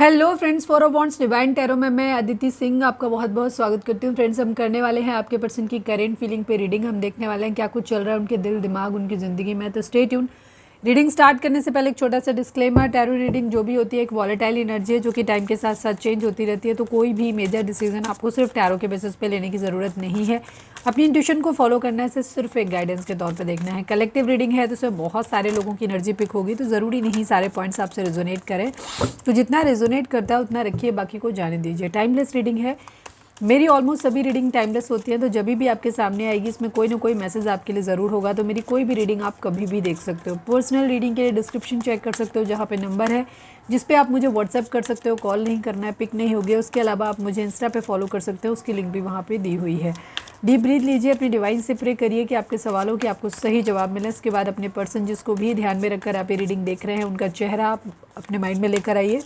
Hello friends, for bonds divine tarot में मैं अदिति सिंह आपका बहुत बहुत स्वागत करती हूँ। फ्रेंड्स, हम करने वाले हैं आपके पर्सन की करेंट फीलिंग पे रीडिंग। हम देखने वाले हैं क्या कुछ चल रहा है उनके दिल दिमाग उनकी ज़िंदगी में। तो स्टे ट्यून। रीडिंग स्टार्ट करने से पहले एक छोटा सा डिस्क्लेमर, टैरो रीडिंग जो भी होती है एक वॉलेटाइल एनर्जी है जो कि टाइम के साथ साथ चेंज होती रहती है। तो कोई भी मेजर डिसीजन आपको सिर्फ टैरो के बेसिस पे लेने की ज़रूरत नहीं है। अपनी इंट्यूशन को फॉलो करना है, सिर्फ एक गाइडेंस के तौर पे देखना है। कलेक्टिव रीडिंग है तो उसमें बहुत सारे लोगों की एनर्जी पिक होगी, तो ज़रूरी नहीं सारे पॉइंट्स आपसे रेजोनेट करें। तो जितना रेजोनेट करता है उतना रखिए, बाकी को जाने दीजिए। टाइमलेस रीडिंग है, मेरी ऑलमोस्ट सभी रीडिंग टाइमलेस होती है। तो जब भी आपके सामने आएगी इसमें कोई ना कोई मैसेज आपके लिए ज़रूर होगा। तो मेरी कोई भी रीडिंग आप कभी भी देख सकते हो। पर्सनल रीडिंग के लिए डिस्क्रिप्शन चेक कर सकते हो, जहाँ पे नंबर है जिस पे आप मुझे व्हाट्सएप कर सकते हो। कॉल नहीं करना है, पिक नहीं होगी। उसके अलावा आप मुझे इंस्टा पे फॉलो कर सकते हो, उसकी लिंक भी वहाँ पे दी हुई है। डीप ब्रीथ लीजिए, अपनी डिवाइन से प्रे करिए कि आपके सवालों के आपको सही जवाब मिले। इसके बाद अपने पर्सन जिसको भी ध्यान में रखकर आप ये रीडिंग देख रहे हैं उनका चेहरा आप अपने माइंड में लेकर आइए,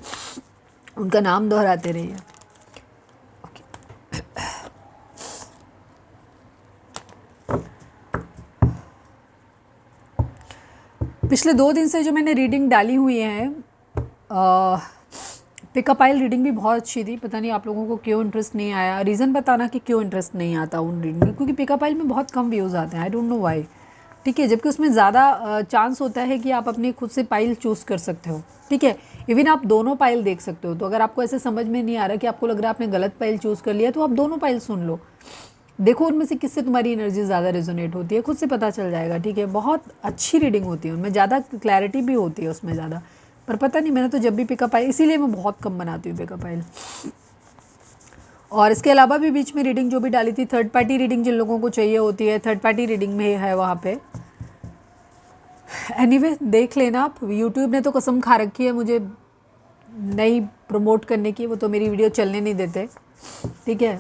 उनका नाम दोहराते रहिए। पिछले 2 दिन से जो मैंने रीडिंग डाली हुई है, पिकअप आइल रीडिंग भी बहुत अच्छी थी। पता नहीं आप लोगों को क्यों इंटरेस्ट नहीं आया। रीज़न बताना कि क्यों इंटरेस्ट नहीं आता उन रीडिंग में, क्योंकि पिकअप आइल में बहुत कम व्यूज़ आते हैं। I don't know why. ठीक है, जबकि उसमें ज़्यादा चांस होता है कि आप अपने खुद से पाइल चूज़ कर सकते हो। ठीक है, इवन आप दोनों पाइल देख सकते हो। तो अगर आपको ऐसे समझ में नहीं आ रहा कि आपको लग रहा है आपने गलत पाइल चूज़ कर लिया, तो आप दोनों पाइल सुन लो, देखो उनमें से किससे तुम्हारी एनर्जी ज़्यादा रेजोनेट होती है, खुद से पता चल जाएगा। ठीक है, बहुत अच्छी रीडिंग होती है उनमें, ज़्यादा क्लैरिटी भी होती है उसमें ज़्यादा। पर पता नहीं, मैंने तो जब भी पिकअप आइल, इसीलिए मैं बहुत कम बनाती हूँ पिकअप आइल। और इसके अलावा भी बीच में रीडिंग जो भी डाली थी, थर्ड पार्टी रीडिंग जिन लोगों को चाहिए होती है, थर्ड पार्टी रीडिंग में है वहाँ पे। एनीवे देख लेना आप। यूट्यूब ने तो कसम खा रखी है मुझे नहीं प्रमोट करने की, वो तो मेरी वीडियो चलने नहीं देते। ठीक है,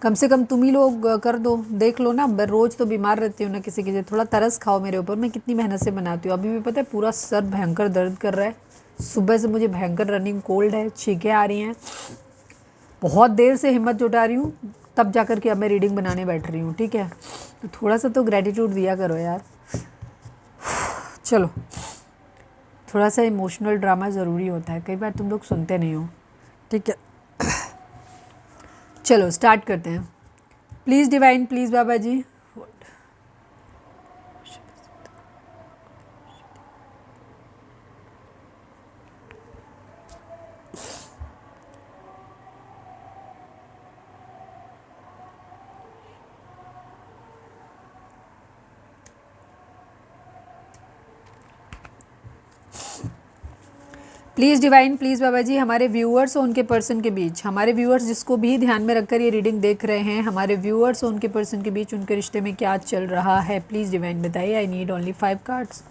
कम से कम तुम ही लोग कर दो, देख लो ना। रोज़ तो बीमार रहती हूँ ना किसी की, थोड़ा तरस खाओ मेरे ऊपर। मैं कितनी मेहनत से बनाती हूँ। अभी भी पता है पूरा सर भयंकर दर्द कर रहा है, सुबह से मुझे भयंकर रनिंग कोल्ड है, छींकें आ रही हैं। बहुत देर से हिम्मत जुटा रही हूँ, तब जाकर के अब मैं रीडिंग बनाने बैठ रही हूँ। ठीक है, तो थोड़ा सा तो ग्रेटिट्यूड दिया करो यार। चलो, थोड़ा सा इमोशनल ड्रामा ज़रूरी होता है, कई बार तुम लोग सुनते नहीं हो। ठीक है, चलो स्टार्ट करते हैं। प्लीज़ डिवाइन, प्लीज़ बाबा जी। प्लीज़ डिवाइन, प्लीज़ बाबा जी, हमारे व्यूअर्स और उनके पर्सन के बीच, हमारे व्यूअर्स जिसको भी ध्यान में रखकर ये रीडिंग देख रहे हैं, हमारे व्यूअर्स और उनके पर्सन के बीच उनके रिश्ते में क्या चल रहा है, प्लीज़ डिवाइन बताइए। I need only 5 cards.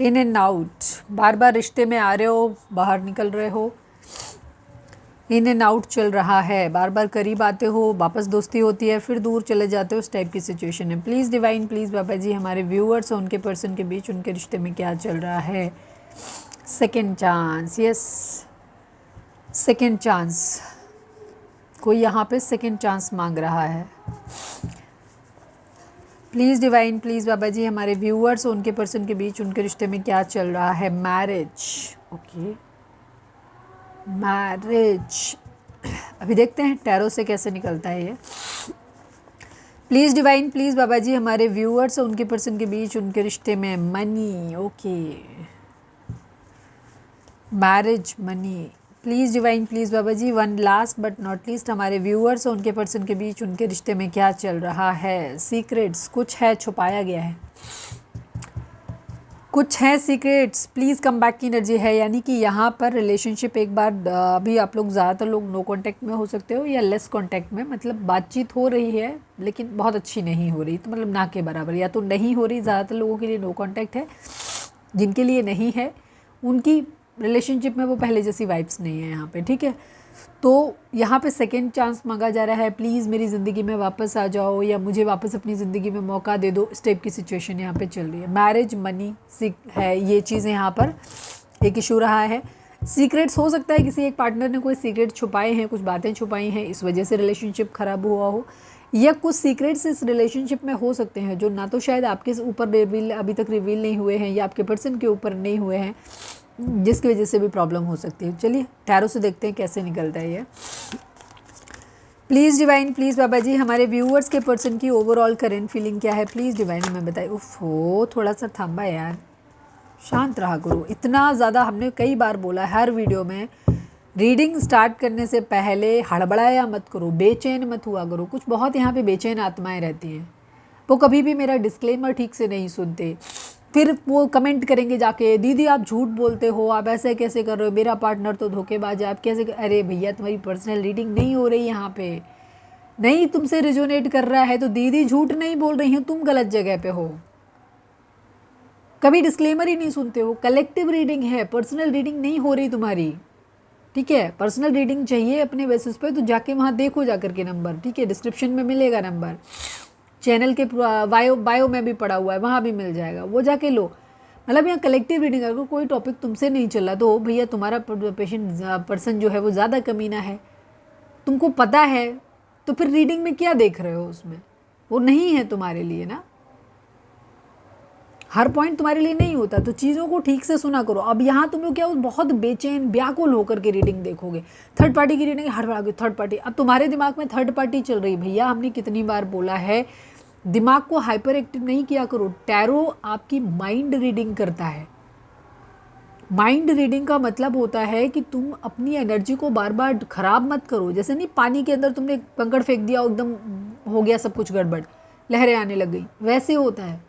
In and out, बार बार रिश्ते में आ रहे हो, बाहर निकल रहे हो, इन एंड आउट चल रहा है, बार बार करीब आते हो, वापस दोस्ती होती है, फिर दूर चले जाते हो, उस टाइप की सिचुएशन है। प्लीज़ डिवाइन, प्लीज़ बाबा जी, हमारे व्यूअर्स और उनके पर्सन के बीच उनके रिश्ते में क्या चल रहा है। Second chance, yes, second chance. कोई यहाँ पे सेकेंड चांस मांग रहा है। प्लीज़ डिवाइन, प्लीज़ बाबा जी, हमारे व्यूअर्स और उनके पर्सन के बीच उनके रिश्ते में क्या चल रहा है। Marriage, okay, marriage. अभी देखते हैं टैरो से कैसे निकलता है ये। प्लीज़ डिवाइन, प्लीज़ बाबा जी, हमारे व्यूअर्स और उनके पर्सन के बीच उनके रिश्ते में money, okay, marriage, money. Please divine, please बाबा जी, one last but not least, हमारे व्यूअर्स और उनके पर्सन के बीच उनके रिश्ते में क्या चल रहा है। सीक्रेट्स, कुछ है छुपाया गया है, कुछ है सीक्रेट्स। प्लीज़ कम बैक की एनर्जी है, यानी कि यहाँ पर रिलेशनशिप एक बार, अभी आप लोग ज़्यादातर लोग नो कांटेक्ट में हो सकते हो या लेस कांटेक्ट में, मतलब बातचीत हो रही है लेकिन बहुत अच्छी नहीं हो रही, तो मतलब ना के बराबर, या तो नहीं हो रही। ज़्यादातर लोगों के लिए नो कांटेक्ट है, जिनके लिए नहीं है उनकी रिलेशनशिप में वो पहले जैसी वाइब्स नहीं है यहाँ पे। ठीक है, तो यहाँ पे सेकेंड चांस मांगा जा रहा है। प्लीज़ मेरी ज़िंदगी में वापस आ जाओ, या मुझे वापस अपनी ज़िंदगी में मौका दे दो, इस टाइप की सिचुएशन यहाँ पे चल रही है। मैरिज, मनी है, ये चीज़ें यहाँ पर एक इशू रहा है। सीक्रेट्स हो सकता है किसी एक पार्टनर ने कोई सीक्रेट छुपाए हैं, कुछ बातें छुपाई हैं, इस वजह से रिलेशनशिप ख़राब हुआ हो, या कुछ सीक्रेट्स इस रिलेशनशिप में हो सकते हैं जो ना तो शायद आपके ऊपर रिवील, अभी तक रिवील नहीं हुए हैं, या आपके पर्सन के ऊपर नहीं हुए हैं, जिसकी वजह से भी प्रॉब्लम हो सकती है। चलिए टैरो से देखते हैं कैसे निकलता है ये। प्लीज़ डिवाइन, प्लीज़ बाबा जी हमारे व्यूअर्स के पर्सन की ओवरऑल करंट फीलिंग क्या है, प्लीज़ डिवाइन हमें बताइए। उफ हो, थोड़ा सा थांबा यार, शांत रहा करो। इतना ज़्यादा हमने कई बार बोला हर वीडियो में, रीडिंग स्टार्ट करने से पहले हड़बड़ाया मत करो, बेचैन मत हुआ करो। कुछ बहुत यहाँ पे बेचैन आत्माएं रहती हैं, वो कभी भी मेरा डिस्क्लेमर ठीक से नहीं सुनते, फिर वो कमेंट करेंगे जाके, दीदी आप झूठ बोलते हो, आप ऐसे कैसे कर रहे हो, मेरा पार्टनर तो धोखेबाज है, आप कैसे अरे भैया तुम्हारी पर्सनल रीडिंग नहीं हो रही यहाँ पे, नहीं तुमसे रिजोनेट कर रहा है तो दीदी झूठ नहीं बोल रही हो, तुम गलत जगह पे हो। कभी डिस्क्लेमर ही नहीं सुनते हो। कलेक्टिव रीडिंग है, पर्सनल रीडिंग नहीं हो रही तुम्हारी, ठीक है। पर्सनल रीडिंग चाहिए अपने बेसिस पे तो जाके वहाँ देखो जाकर के नंबर, ठीक है, डिस्क्रिप्शन में मिलेगा नंबर, चैनल के बायो में भी पड़ा हुआ है, वहाँ भी मिल जाएगा, वो जाके लो। मतलब यहाँ कलेक्टिव रीडिंग, अगर कोई टॉपिक तुमसे नहीं चला तो भैया तुम्हारा पेशेंट पर्सन जो है वो ज़्यादा कमीना है, तुमको पता है, तो फिर रीडिंग में क्या देख रहे हो, उसमें वो नहीं है तुम्हारे लिए ना, हर पॉइंट तुम्हारे लिए नहीं होता, तो चीज़ों को ठीक से सुना करो। अब यहाँ तुम लोग क्या बहुत बेचैन व्याकुल होकर के रीडिंग देखोगे, थर्ड पार्टी की रीडिंग हर बार थर्ड पार्टी, अब तुम्हारे दिमाग में थर्ड पार्टी चल रही। भैया हमने कितनी बार बोला है, दिमाग को हाइपर एक्टिव नहीं किया करो। टैरो आपकी माइंड रीडिंग करता है। माइंड रीडिंग का मतलब होता है कि तुम अपनी एनर्जी को बार बार खराब मत करो। जैसे नहीं पानी के अंदर तुमने कंकड़ फेंक दिया, एकदम हो गया सब कुछ गड़बड़, लहरें आने लग गई, वैसे होता है,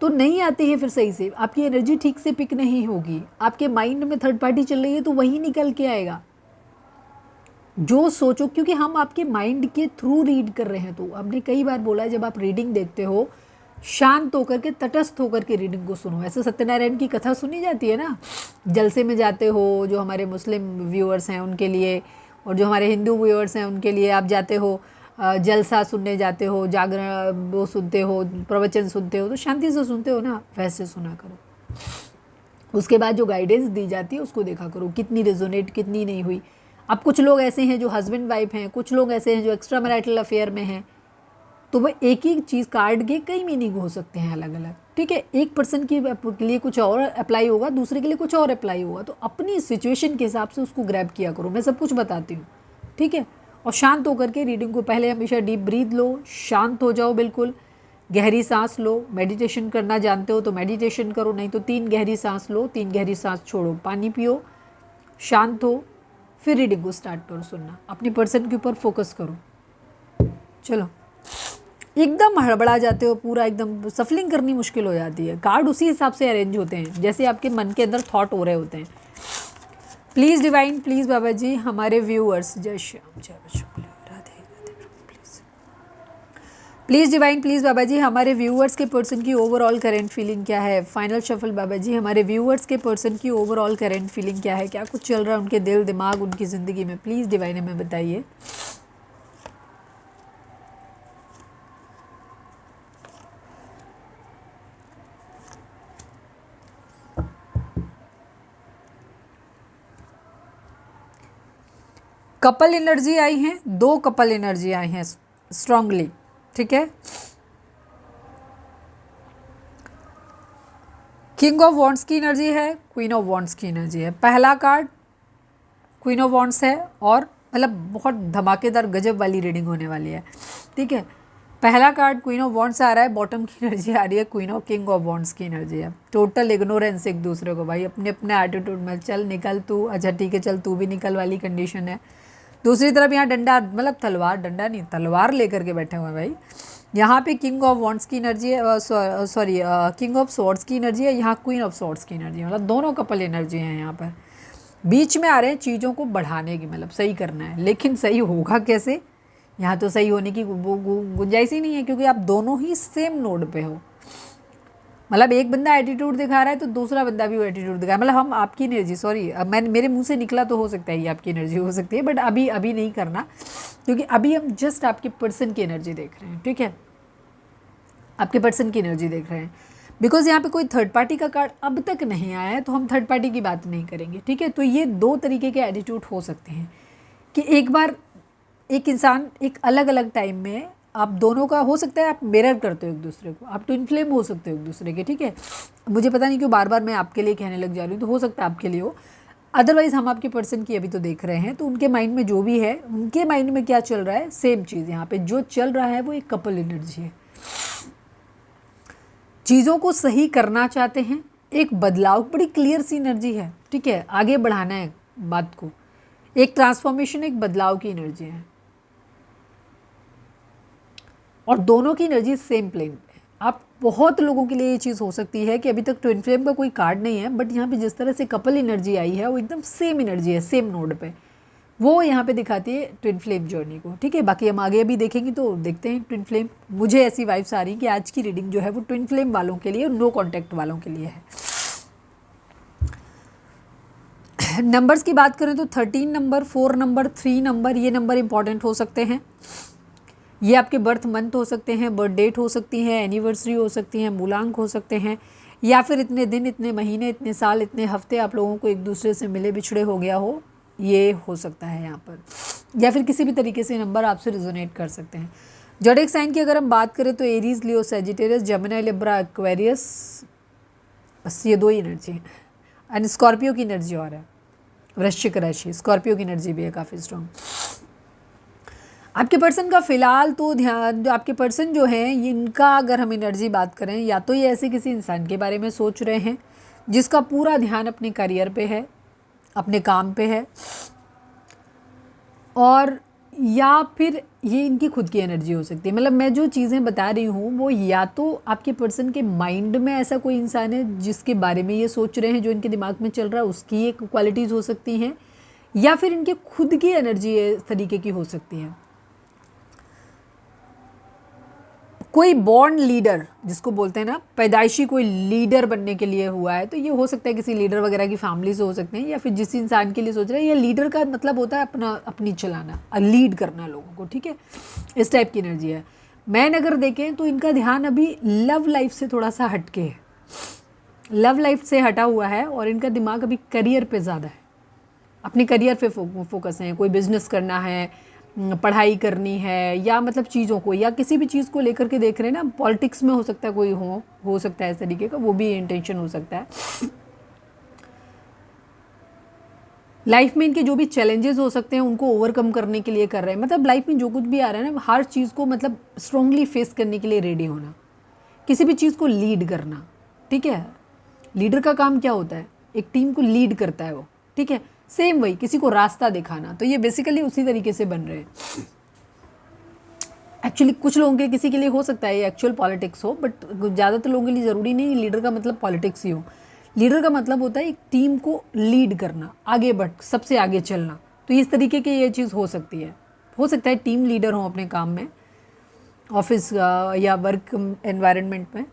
तो नहीं आती है फिर सही से, आपकी एनर्जी ठीक से पिक नहीं होगी, आपके माइंड में थर्ड पार्टी चल रही है तो वही निकल के आएगा जो सोचो, क्योंकि हम आपके माइंड के थ्रू रीड कर रहे हैं। तो हमने कई बार बोला है, जब आप रीडिंग देखते हो शांत होकर के, तटस्थ होकर के रीडिंग को सुनो। ऐसे सत्यनारायण की कथा सुनी जाती है ना, जलसे में जाते हो, जो हमारे मुस्लिम व्यूअर्स हैं उनके लिए, और जो हमारे हिंदू व्यूअर्स हैं उनके लिए, आप जाते हो जलसा सुनने जाते हो, जागरण वो सुनते हो, प्रवचन सुनते हो, तो शांति से सुनते हो ना, वैसे सुना करो। उसके बाद जो गाइडेंस दी जाती है उसको देखा करो, कितनी रेजोनेट कितनी नहीं हुई। अब कुछ लोग ऐसे हैं जो हस्बैंड वाइफ हैं, कुछ लोग ऐसे हैं जो एक्स्ट्रा मैरिटल अफेयर में हैं, तो वह एक ही चीज़ कार्ड के कई मीनिंग हो सकते हैं अलग अलग, ठीक है। एक पर्सन के लिए कुछ और अप्लाई होगा, दूसरे के लिए कुछ और अप्लाई होगा, तो अपनी सिचुएशन के हिसाब से उसको ग्रैब किया करो। मैं सब कुछ बताती हूँ, ठीक है। और शांत होकर के रीडिंग को पहले हमेशा डीप ब्रीथ लो, शांत हो जाओ, बिल्कुल गहरी सांस लो। मेडिटेशन करना जानते हो तो मेडिटेशन करो, नहीं तो 3 गहरी सांस लो, 3 गहरी सांस छोड़ो, पानी पियो, शांत हो, फिर रीडिंग को स्टार्ट करो सुनना। अपनी पर्सन के ऊपर फोकस करो। चलो, एकदम हड़बड़ा जाते हो, पूरा एकदम सफलिंग करनी मुश्किल हो जाती है। कार्ड उसी हिसाब से अरेंज होते हैं जैसे आपके मन के अंदर थॉट हो रहे होते हैं। प्लीज़ डिवाइन, प्लीज़ बाबा जी हमारे व्यूअर्स, जय श्याम, जय Bajrang, Radhe Radhe, please please divine, please बाबा जी हमारे व्यूअर्स के पर्सन की ओवरऑल करंट फीलिंग क्या है। फाइनल शफल बाबा जी, हमारे व्यूअर्स के पर्सन की ओवरऑल करंट फीलिंग क्या है, क्या कुछ चल रहा है उनके दिल दिमाग उनकी ज़िंदगी में, प्लीज़ डिवाइन हमें बताइए। कपल एनर्जी आई है, 2 कपल एनर्जी आई हैं स्ट्रांगली, ठीक है। किंग ऑफ वॉन्ड्स की एनर्जी है, क्वीन ऑफ वॉन्ड्स की एनर्जी है। पहला कार्ड क्वीन ऑफ वॉन्ड्स है, और मतलब बहुत धमाकेदार गजब वाली रीडिंग होने वाली है, ठीक है। पहला कार्ड क्वीन ऑफ वॉन्ड्स आ रहा है, बॉटम की एनर्जी आ रही है queen of king of wands की एनर्जी है। टोटल इग्नोरेंस एक दूसरे को, भाई अपने अपने एटीट्यूड में, चल निकल तू, अच्छा ठीक है चल तू भी निकल वाली कंडीशन है। दूसरी तरफ यहाँ डंडा, मतलब तलवार, डंडा नहीं तलवार लेकर के बैठे हुए हैं भाई। यहाँ पे किंग ऑफ वॉन्ड्स की एनर्जी है, सॉरी किंग ऑफ स्वॉर्ड्स की एनर्जी है, यहाँ क्वीन ऑफ स्वॉर्ड्स की एनर्जी है। मतलब दोनों कपल एनर्जी हैं यहाँ पर, बीच में आ रहे हैं चीज़ों को बढ़ाने की, मतलब सही करना है, लेकिन सही होगा कैसे, यहाँ तो सही होने की गुंजाइश ही नहीं है, क्योंकि आप दोनों ही सेम नोड पे हो। मतलब एक बंदा एटीट्यूड दिखा रहा है तो दूसरा बंदा भी वो एटीट्यूड दिखा रहा है। मतलब हम आपकी एनर्जी, सॉरी अब मैं मेरे मुंह से निकला तो हो सकता है ये आपकी एनर्जी हो सकती है, बट अभी नहीं करना, क्योंकि अभी हम जस्ट आपके पर्सन की एनर्जी देख रहे हैं, ठीक है। आपके पर्सन की एनर्जी देख रहे हैं, बिकॉज यहाँ पे कोई थर्ड पार्टी का कार्ड अब तक नहीं आया है, तो हम थर्ड पार्टी की बात नहीं करेंगे, ठीक है। तो ये 2 तरीके के एटीट्यूड हो सकते हैं कि एक बार एक इंसान एक अलग अलग टाइम में आप दोनों का हो सकता है, आप मिरर करते हो एक दूसरे को, आप ट्विन फ्लेम हो सकते हो एक दूसरे के, ठीक है। मुझे पता नहीं क्यों बार बार मैं आपके लिए कहने लग जा रही हूँ, तो हो सकता है आपके लिए हो। अदरवाइज़ हम आपके पर्सन की अभी तो देख रहे हैं, तो उनके माइंड में जो भी है, उनके माइंड में क्या चल रहा है, सेम चीज़ यहाँ पे जो चल रहा है वो एक कपल एनर्जी है। चीज़ों को सही करना चाहते हैं, एक बदलाव, बड़ी क्लियर सी एनर्जी है, ठीक है, आगे बढ़ाना है बात को, एक ट्रांसफॉर्मेशन, एक बदलाव की एनर्जी है, और दोनों की एनर्जी सेम प्लेन पे है। आप बहुत लोगों के लिए ये चीज़ हो सकती है कि अभी तक ट्विन फ्लेम का कोई कार्ड नहीं है, बट यहाँ पे जिस तरह से कपल एनर्जी आई है वो एकदम सेम एनर्जी है, सेम नोड पे, वो यहाँ पे दिखाती है ट्विन फ्लेम जर्नी को, ठीक है। बाकी हम आगे अभी देखेंगे तो देखते हैं ट्विन फ्लेम। मुझे ऐसी वाइब्स आ रही कि आज की रीडिंग जो है वो ट्विन फ्लेम वालों के लिए, नो कॉन्टैक्ट वालों के लिए है। नंबर्स की बात करें तो 13 नंबर, 4 नंबर, 3 नंबर, ये नंबर इंपॉर्टेंट हो सकते हैं। ये आपके बर्थ मंथ हो सकते हैं, बर्थ डेट हो सकती है, एनिवर्सरी हो सकती है, मूलांक हो सकते हैं, या फिर इतने दिन, इतने महीने, इतने साल, इतने हफ्ते आप लोगों को एक दूसरे से मिले बिछड़े हो गया हो, ये हो सकता है यहाँ पर। या फिर किसी भी तरीके से नंबर आपसे रिजोनेट कर सकते हैं। ज़ोडिएक साइन की अगर हम बात करें तो एरीज, लियो, सैजिटेरियस, जेमिनी, लिब्रा, एक्वेरियस, बस ये 2 ही एनर्जी है। एंड स्कॉर्पियो की एनर्जी और है, वृश्चिक राशि, स्कॉर्पियो की एनर्जी भी है काफ़ी स्ट्रॉन्ग। आपके पर्सन का फिलहाल तो ध्यान, जो आपके पर्सन जो हैं, इनका अगर हम एनर्जी बात करें, या तो ये ऐसे किसी इंसान के बारे में सोच रहे हैं जिसका पूरा ध्यान अपने करियर पे है, अपने काम पे है, और या फिर ये इनकी खुद की एनर्जी हो सकती है। मतलब मैं जो चीज़ें बता रही हूँ वो या तो आपके पर्सन के माइंड में ऐसा कोई इंसान है जिसके बारे में ये सोच रहे हैं, जो इनके दिमाग में चल रहा है, उसकी एक क्वालिटीज़ हो सकती हैं, या फिर इनके खुद की एनर्जी इस तरीके की हो सकती है। कोई बॉर्न लीडर जिसको बोलते हैं ना, पैदाइशी कोई लीडर बनने के लिए हुआ है, तो ये हो सकता है किसी लीडर वगैरह की फैमिली से हो सकते हैं, या फिर जिस इंसान के लिए सोच रहे हैं। ये लीडर का मतलब होता है अपनी चलाना, लीड करना लोगों को, ठीक है, इस टाइप की एनर्जी है। मैन अगर देखें तो इनका ध्यान अभी लव लाइफ से थोड़ा सा हटके है, लव लाइफ से हटा हुआ है, और इनका दिमाग अभी करियर पे ज़्यादा है, अपने करियर पे फोकस है। कोई बिजनेस करना है, पढ़ाई करनी है, या मतलब चीज़ों को, या किसी भी चीज़ को लेकर के देख रहे हैं ना, पॉलिटिक्स में हो सकता है कोई हो सकता है इस तरीके का, वो भी इंटेंशन हो सकता है। लाइफ में इनके जो भी चैलेंजेस हो सकते हैं उनको ओवरकम करने के लिए कर रहे हैं। मतलब लाइफ में जो कुछ भी आ रहा है ना, हर चीज़ को मतलब स्ट्रांगली फेस करने के लिए रेडी होना, किसी भी चीज़ को लीड करना, ठीक है। लीडर का काम क्या होता है, एक टीम को लीड करता है वो, ठीक है। सेम वही, किसी को रास्ता दिखाना, तो ये बेसिकली उसी तरीके से बन रहे हैं। एक्चुअली कुछ लोगों के, किसी के लिए हो सकता है ये एक्चुअल पॉलिटिक्स हो, बट ज़्यादातर लोगों के लिए ज़रूरी नहीं लीडर का मतलब पॉलिटिक्स ही हो। लीडर का मतलब होता है एक टीम को लीड करना, आगे बढ़, सबसे आगे चलना। तो इस तरीके की ये चीज़ हो सकती है। हो सकता है टीम लीडर हो अपने काम में, ऑफिस या वर्क एनवायरनमेंट में।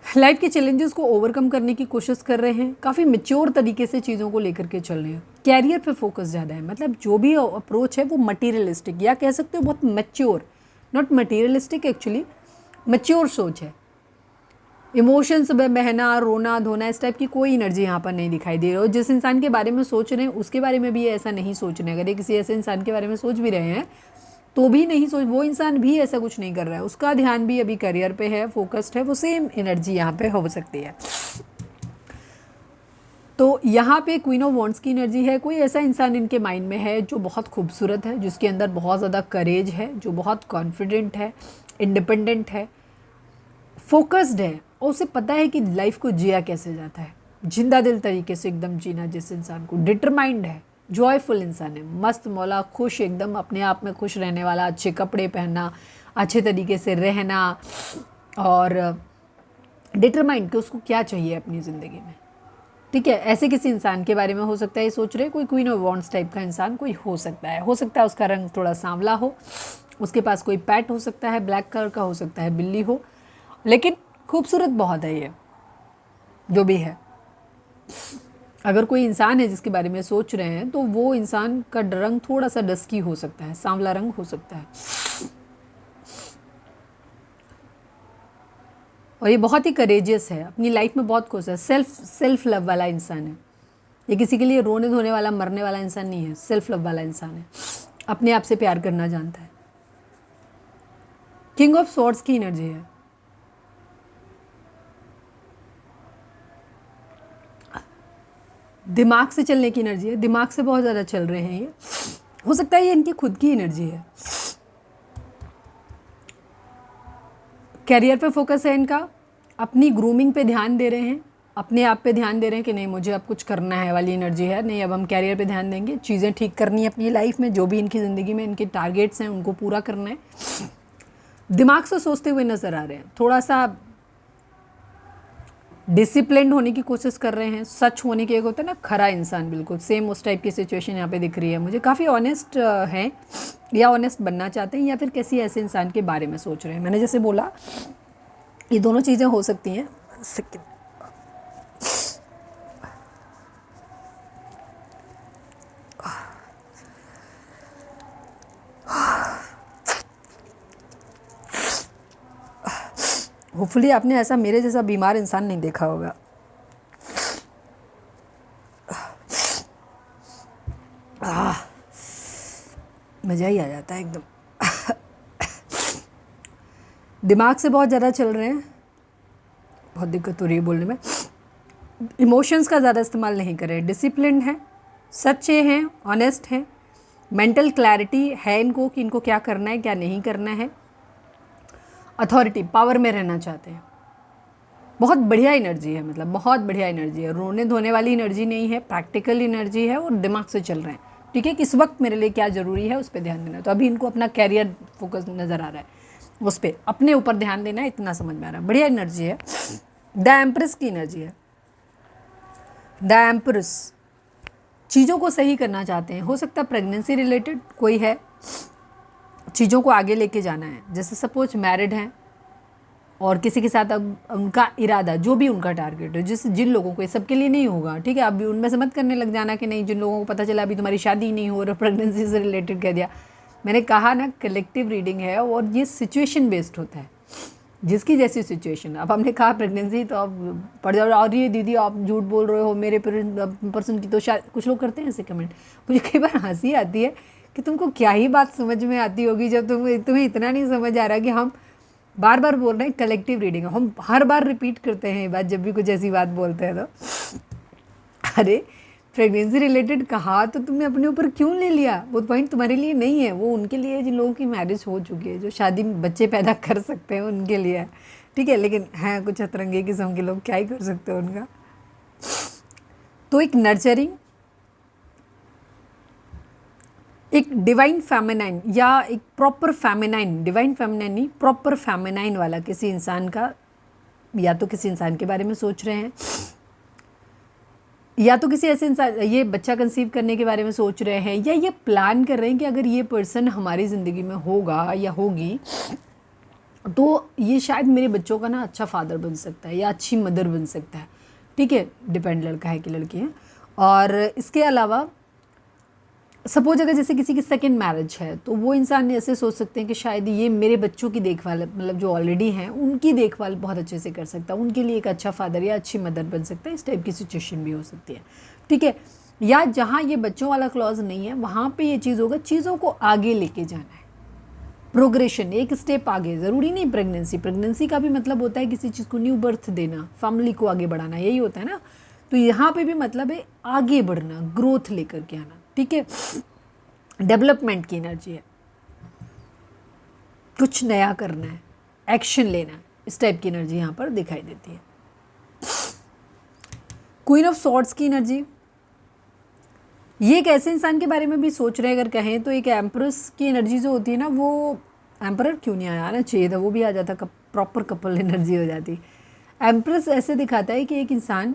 लाइफ के चैलेंजेस को ओवरकम करने की कोशिश कर रहे हैं, काफ़ी मैच्योर तरीके से चीज़ों को लेकर के चल रहे हैं। कैरियर पे फोकस ज़्यादा है, मतलब जो भी अप्रोच है वो मटीरियलिस्टिक, या कह सकते हो बहुत mature, not materialistic, actually mature सोच है। इमोशंस में बहना, रोना धोना, इस टाइप की कोई एनर्जी यहाँ पर नहीं दिखाई दे रही। और जिस इंसान के बारे में सोच रहे हैं उसके बारे में भी ऐसा नहीं सोच रहे हैं। अगर ये किसी ऐसे इंसान के बारे में सोच भी रहे हैं तो भी नहीं सोच, वो इंसान भी ऐसा कुछ नहीं कर रहा है, उसका ध्यान भी अभी करियर पे है, फोकस्ड है। वो सेम एनर्जी यहाँ पे हो सकती है। तो यहाँ पे क्वीन ऑफ वॉन्ड्स की एनर्जी है। कोई ऐसा इंसान इनके माइंड में है जो बहुत खूबसूरत है, जिसके अंदर बहुत ज़्यादा करेज है, जो बहुत कॉन्फिडेंट है, इंडिपेंडेंट है, फोकस्ड है, और उसे पता है कि लाइफ को जिया कैसे जाता है, जिंदा दिल तरीके से एकदम जीना। जिस इंसान को डिटरमाइंड है, जॉयफुल इंसान है, मस्त मौला, खुश, एकदम अपने आप में खुश रहने वाला, अच्छे कपड़े पहनना, अच्छे तरीके से रहना, और डिटरमाइंड कि उसको क्या चाहिए अपनी ज़िंदगी में, ठीक है। ऐसे किसी इंसान के बारे में हो सकता है ये सोच रहे, कोई क्वीन ऑफ वॉन्ड्स टाइप का इंसान कोई हो सकता है। हो सकता है उसका रंग थोड़ा सांवला हो, उसके पास कोई पैट हो सकता है, ब्लैक कलर का हो सकता है, बिल्ली हो, लेकिन खूबसूरत बहुत है ये जो भी है। अगर कोई इंसान है जिसके बारे में सोच रहे हैं तो वो इंसान का रंग थोड़ा सा डस्की हो सकता है, सांवला रंग हो सकता है, और ये बहुत ही करेजियस है, अपनी लाइफ में बहुत खुश है, सेल्फ लव वाला इंसान है। ये किसी के लिए रोने धोने वाला, मरने वाला इंसान नहीं है, सेल्फ लव वाला इंसान है, अपने आप से प्यार करना जानता है। किंग ऑफ स्वॉर्ड्स की एनर्जी है। दिमाग से चलने की एनर्जी है, दिमाग से बहुत ज़्यादा चल रहे हैं ये। हो सकता है ये इनकी खुद की एनर्जी है। कैरियर पे फोकस है इनका, अपनी ग्रूमिंग पे ध्यान दे रहे हैं, अपने आप पे ध्यान दे रहे हैं कि नहीं मुझे अब कुछ करना है वाली एनर्जी है। नहीं, अब हम कैरियर पे ध्यान देंगे, चीज़ें ठीक करनी है अपनी लाइफ में, जो भी इनकी ज़िंदगी में इनके टारगेट्स हैं उनको पूरा करना है। दिमाग से सोचते हुए नज़र आ रहे हैं, थोड़ा सा डिसिप्लिन्ड होने की कोशिश कर रहे हैं, सच होने की, एक होता है ना खरा इंसान, बिल्कुल सेम उस टाइप की सिचुएशन यहाँ पे दिख रही है मुझे। काफ़ी ऑनेस्ट हैं या ऑनेस्ट बनना चाहते हैं, या फिर किसी ऐसे इंसान के बारे में सोच रहे हैं। मैंने जैसे बोला ये दोनों चीज़ें हो सकती हैं। होपफुली आपने ऐसा मेरे जैसा बीमार इंसान नहीं देखा होगा। मज़ा ही आ जाता है एकदम। दिमाग से बहुत ज़्यादा चल रहे हैं, बहुत दिक्कत हो रही है बोलने में। इमोशंस का ज़्यादा इस्तेमाल नहीं करें, डिसिप्लिन है, सच्चे हैं, ऑनेस्ट हैं, मेंटल क्लैरिटी है इनको कि इनको क्या करना है क्या नहीं करना है। अथॉरिटी, पावर में रहना चाहते हैं। बहुत बढ़िया एनर्जी है, मतलब बहुत बढ़िया एनर्जी है। रोने धोने वाली एनर्जी नहीं है, प्रैक्टिकल एनर्जी है और दिमाग से चल रहे हैं। ठीक है, किस वक्त मेरे लिए क्या ज़रूरी है उस पर ध्यान देना। तो अभी इनको अपना कैरियर फोकस नज़र आ रहा है, उस पर अपने ऊपर ध्यान देना है, इतना समझ में आ रहा है। बढ़िया एनर्जी है। द एम्प्रेस की एनर्जी है। द एम्प्रेस चीज़ों को सही करना चाहते हैं। हो सकता है प्रेगनेंसी रिलेटेड कोई है, चीज़ों को आगे लेके जाना है। जैसे सपोज मैरिड हैं और किसी के साथ अब उनका इरादा, जो भी उनका टारगेट है, जिन लोगों को, ये सबके लिए नहीं होगा, ठीक है। अब उनमें से मत करने लग जाना कि नहीं, जिन लोगों को पता चला अभी तुम्हारी शादी नहीं हो रहा, प्रेगनेंसी से रिलेटेड कह दिया। मैंने कहा ना कलेक्टिव रीडिंग है और ये सिचुएशन बेस्ड होता है, जिसकी जैसी सिचुएशन। अब हमने कहा प्रेगनेंसी तो अब पड़ जाओ, और ये दीदी आप झूठ बोल रहे हो, मेरे पर्सन की तो शायद, कुछ लोग करते हैं ऐसे कमेंट। मुझे कई बार हंसी आती है कि तुमको क्या ही बात समझ में आती होगी जब तुम्हें इतना नहीं समझ आ रहा कि हम बार बार बोल रहे हैं कलेक्टिव रीडिंग। हम हर बार रिपीट करते हैं ये बात जब भी कुछ ऐसी बात बोलते हैं तो। अरे प्रेगनेंसी रिलेटेड कहा तो तुमने अपने ऊपर क्यों ले लिया? वो पॉइंट तुम्हारे लिए नहीं है, वो उनके लिए जिन लोगों की मैरिज हो चुकी है, जो शादी में बच्चे पैदा कर सकते हैं उनके लिए है, ठीक है। लेकिन हैं कुछ अतरंगे किस्म के लोग, क्या ही कर सकते हैं उनका। तो एक नर्चरिंग, एक डिवाइन फेमिनाइन या एक प्रॉपर फेमिनाइन, डिवाइन फेमिनाइन नहीं, प्रॉपर फेमिनाइन वाला किसी इंसान का, या तो किसी इंसान के बारे में सोच रहे हैं, या तो किसी ऐसे इंसान, ये बच्चा कंसीव करने के बारे में सोच रहे हैं, या ये प्लान कर रहे हैं कि अगर ये पर्सन हमारी ज़िंदगी में होगा या होगी तो ये शायद मेरे बच्चों का ना अच्छा फादर बन सकता है या अच्छी मदर बन सकता है, ठीक है। डिपेंड लड़का है कि लड़की है। और इसके अलावा सपोज अगर जैसे किसी की सेकंड मैरिज है तो वो इंसान ऐसे सोच सकते हैं कि शायद ये मेरे बच्चों की देखभाल, मतलब जो ऑलरेडी हैं उनकी देखभाल बहुत अच्छे से कर सकता है, उनके लिए एक अच्छा फादर या अच्छी मदर बन सकता है। इस टाइप की सिचुएशन भी हो सकती है, ठीक है। या जहाँ ये बच्चों वाला क्लॉज नहीं है वहाँ पे ये चीज़ होगा, चीज़ों को आगे लेके जाना है, प्रोग्रेशन, एक स्टेप आगे। ज़रूरी नहीं प्रेगनेंसी का भी मतलब होता है किसी चीज़ को न्यू बर्थ देना, फैमिली को आगे बढ़ाना, यही होता है ना। तो यहाँ पे भी मतलब है आगे बढ़ना, ग्रोथ लेकर के आना, ठीक है। डेवलपमेंट की एनर्जी है, कुछ नया करना है, एक्शन लेना है, इस टाइप की एनर्जी यहाँ पर दिखाई देती है। क्वीन ऑफ सॉर्ड्स की एनर्जी, ये एक ऐसे इंसान के बारे में भी सोच रहे हैं। अगर कहें तो एक एम्प्रेस की एनर्जी जो होती है ना, वो एम्परर क्यों नहीं आया ना, चाहिए था, वो भी आ जाता, प्रॉपर कपल एनर्जी हो जाती। एम्प्रेस ऐसे दिखाता है कि एक इंसान,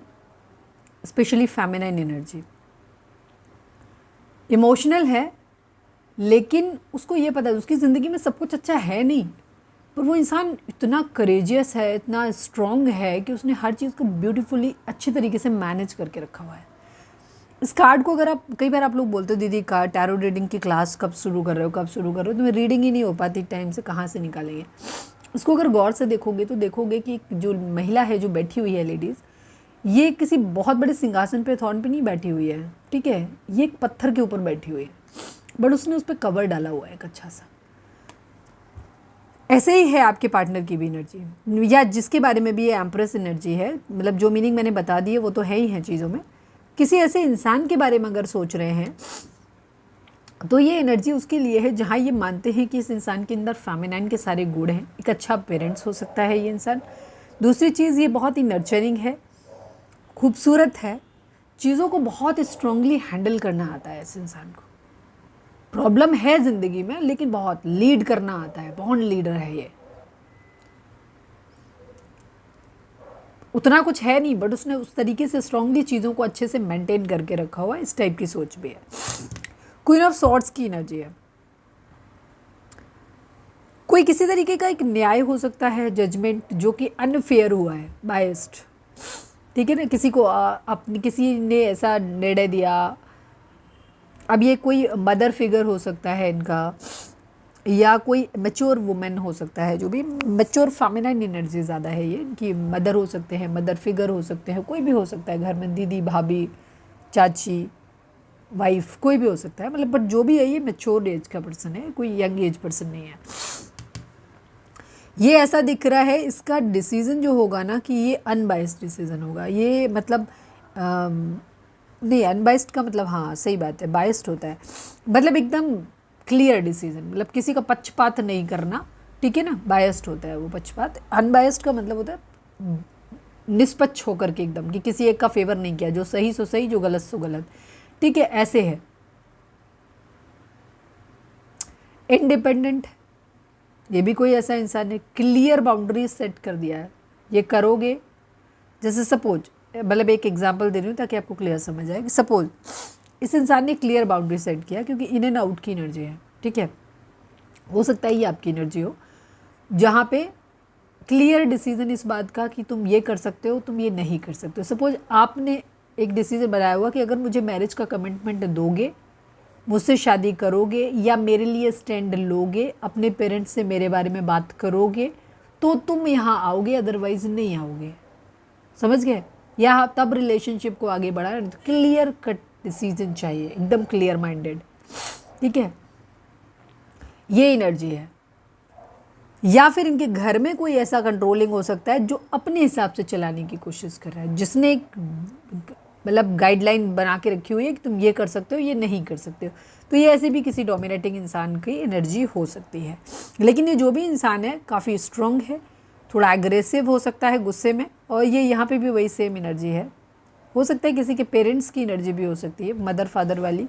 स्पेशली फेमिनाइन एनर्जी, इमोशनल है, लेकिन उसको ये पता है उसकी ज़िंदगी में सब कुछ अच्छा है नहीं, पर वो इंसान इतना करेजियस है, इतना स्ट्रॉन्ग है कि उसने हर चीज़ को ब्यूटीफुली अच्छी तरीके से मैनेज करके रखा हुआ है। इस कार्ड को अगर आप, कई बार आप लोग बोलते हो दीदी कार्ड टैरो रीडिंग की क्लास कब शुरू कर रहे हो, कब शुरू कर रहे हो, तुम्हें रीडिंग ही नहीं हो पाती टाइम से, कहाँ से निकालेंगे। इसको अगर गौर से देखोगे तो देखोगे कि जो महिला है जो बैठी हुई है लेडीज़, ये किसी बहुत बड़े सिंहासन पे, थॉर्न पे नहीं बैठी हुई है, ठीक है। ये एक पत्थर के ऊपर बैठी हुई है, बट उसने उस पर कवर डाला हुआ है एक अच्छा सा। ऐसे ही है आपके पार्टनर की भी एनर्जी, या जिसके बारे में भी ये एम्प्रेस एनर्जी है, मतलब जो मीनिंग मैंने बता दी है वो तो है ही है चीज़ों में। किसी ऐसे इंसान के बारे में अगर सोच रहे हैं तो ये एनर्जी उसके लिए है जहाँ ये मानते हैं कि इस इंसान के अंदर फेमिनाइन के सारे गुण हैं। एक अच्छा पेरेंट्स हो सकता है ये इंसान। दूसरी चीज़, ये बहुत ही नर्चरिंग है, खूबसूरत है, चीज़ों को बहुत स्ट्रांगली हैंडल करना आता है इस इंसान को। प्रॉब्लम है ज़िंदगी में लेकिन बहुत लीड करना आता है, बॉन्ड लीडर है ये। उतना कुछ है नहीं बट उसने उस तरीके से स्ट्रांगली चीज़ों को अच्छे से मेंटेन करके रखा हुआ है, इस टाइप की सोच भी है। क्वीन ऑफ सॉर्ड्स की एनर्जी है। कोई किसी तरीके का एक न्याय हो सकता है, जजमेंट जो कि अनफेयर हुआ है, बायस्ड, ठीक है ना, किसी को अपनी किसी ने ऐसा निर्णय दिया। अब ये कोई मदर फिगर हो सकता है इनका, या कोई मैच्योर वुमेन हो सकता है, जो भी मैच्योर फेमिनाइन एनर्जी ज़्यादा है ये इनकी। मदर हो सकते हैं, मदर फिगर हो सकते हैं, कोई भी हो सकता है घर में, दीदी, भाभी, चाची, वाइफ, कोई भी हो सकता है, मतलब बट जो भी है ये मैच्योर एज का पर्सन है, कोई यंग एज पर्सन नहीं है। ये ऐसा दिख रहा है इसका डिसीज़न जो होगा ना कि ये अनबाइस्ड डिसीज़न होगा। ये मतलब नहीं, अनबाइस्ड का मतलब, हाँ सही बात है, बाइस्ड होता है, मतलब एकदम क्लियर डिसीजन, मतलब किसी का पक्षपात नहीं करना, ठीक है ना, बायस्ड होता है वो पक्षपात। अनबायस्ड का मतलब होता है निष्पक्ष होकर के एकदम, कि किसी एक का फेवर नहीं किया, जो सही सो सही, जो गलत सो गलत, ठीक है, ऐसे है। इंडिपेंडेंट, ये भी कोई ऐसा इंसान है, क्लियर बाउंड्रीज सेट कर दिया है, ये करोगे। जैसे सपोज, मतलब एक एग्जांपल दे रही हूँ ताकि आपको क्लियर समझ आए कि सपोज इस इंसान ने क्लियर बाउंड्री सेट किया, क्योंकि इन एंड आउट की एनर्जी है, ठीक है, हो सकता है ये आपकी एनर्जी हो, जहाँ पे क्लियर डिसीजन इस बात का कि तुम ये कर सकते हो, तुम ये नहीं कर सकते हो। सपोज आपने एक डिसीजन बनाया हुआ कि अगर मुझे मैरिज का कमिटमेंट दोगे, मुझसे शादी करोगे, या मेरे लिए स्टैंड लोगे, अपने पेरेंट्स से मेरे बारे में बात करोगे, तो तुम यहाँ आओगे, अदरवाइज नहीं आओगे। समझ गए? या तब रिलेशनशिप को आगे बढ़ा। तो क्लियर कट डिसीजन चाहिए, एकदम क्लियर माइंडेड, ठीक है, ये एनर्जी है। या फिर इनके घर में कोई ऐसा कंट्रोलिंग हो सकता है जो अपने हिसाब से चलाने की कोशिश कर रहा है, जिसने एक मतलब गाइडलाइन बना के रखी हुई है कि तुम ये कर सकते हो, ये नहीं कर सकते हो। तो ये ऐसे भी किसी डोमिनेटिंग इंसान की एनर्जी हो सकती है। लेकिन ये जो भी इंसान है काफ़ी स्ट्रॉन्ग है, थोड़ा एग्रेसिव हो सकता है गुस्से में, और ये यहाँ पे भी वही सेम एनर्जी है। हो सकता है किसी के पेरेंट्स की एनर्जी भी हो सकती है, मदर फादर वाली।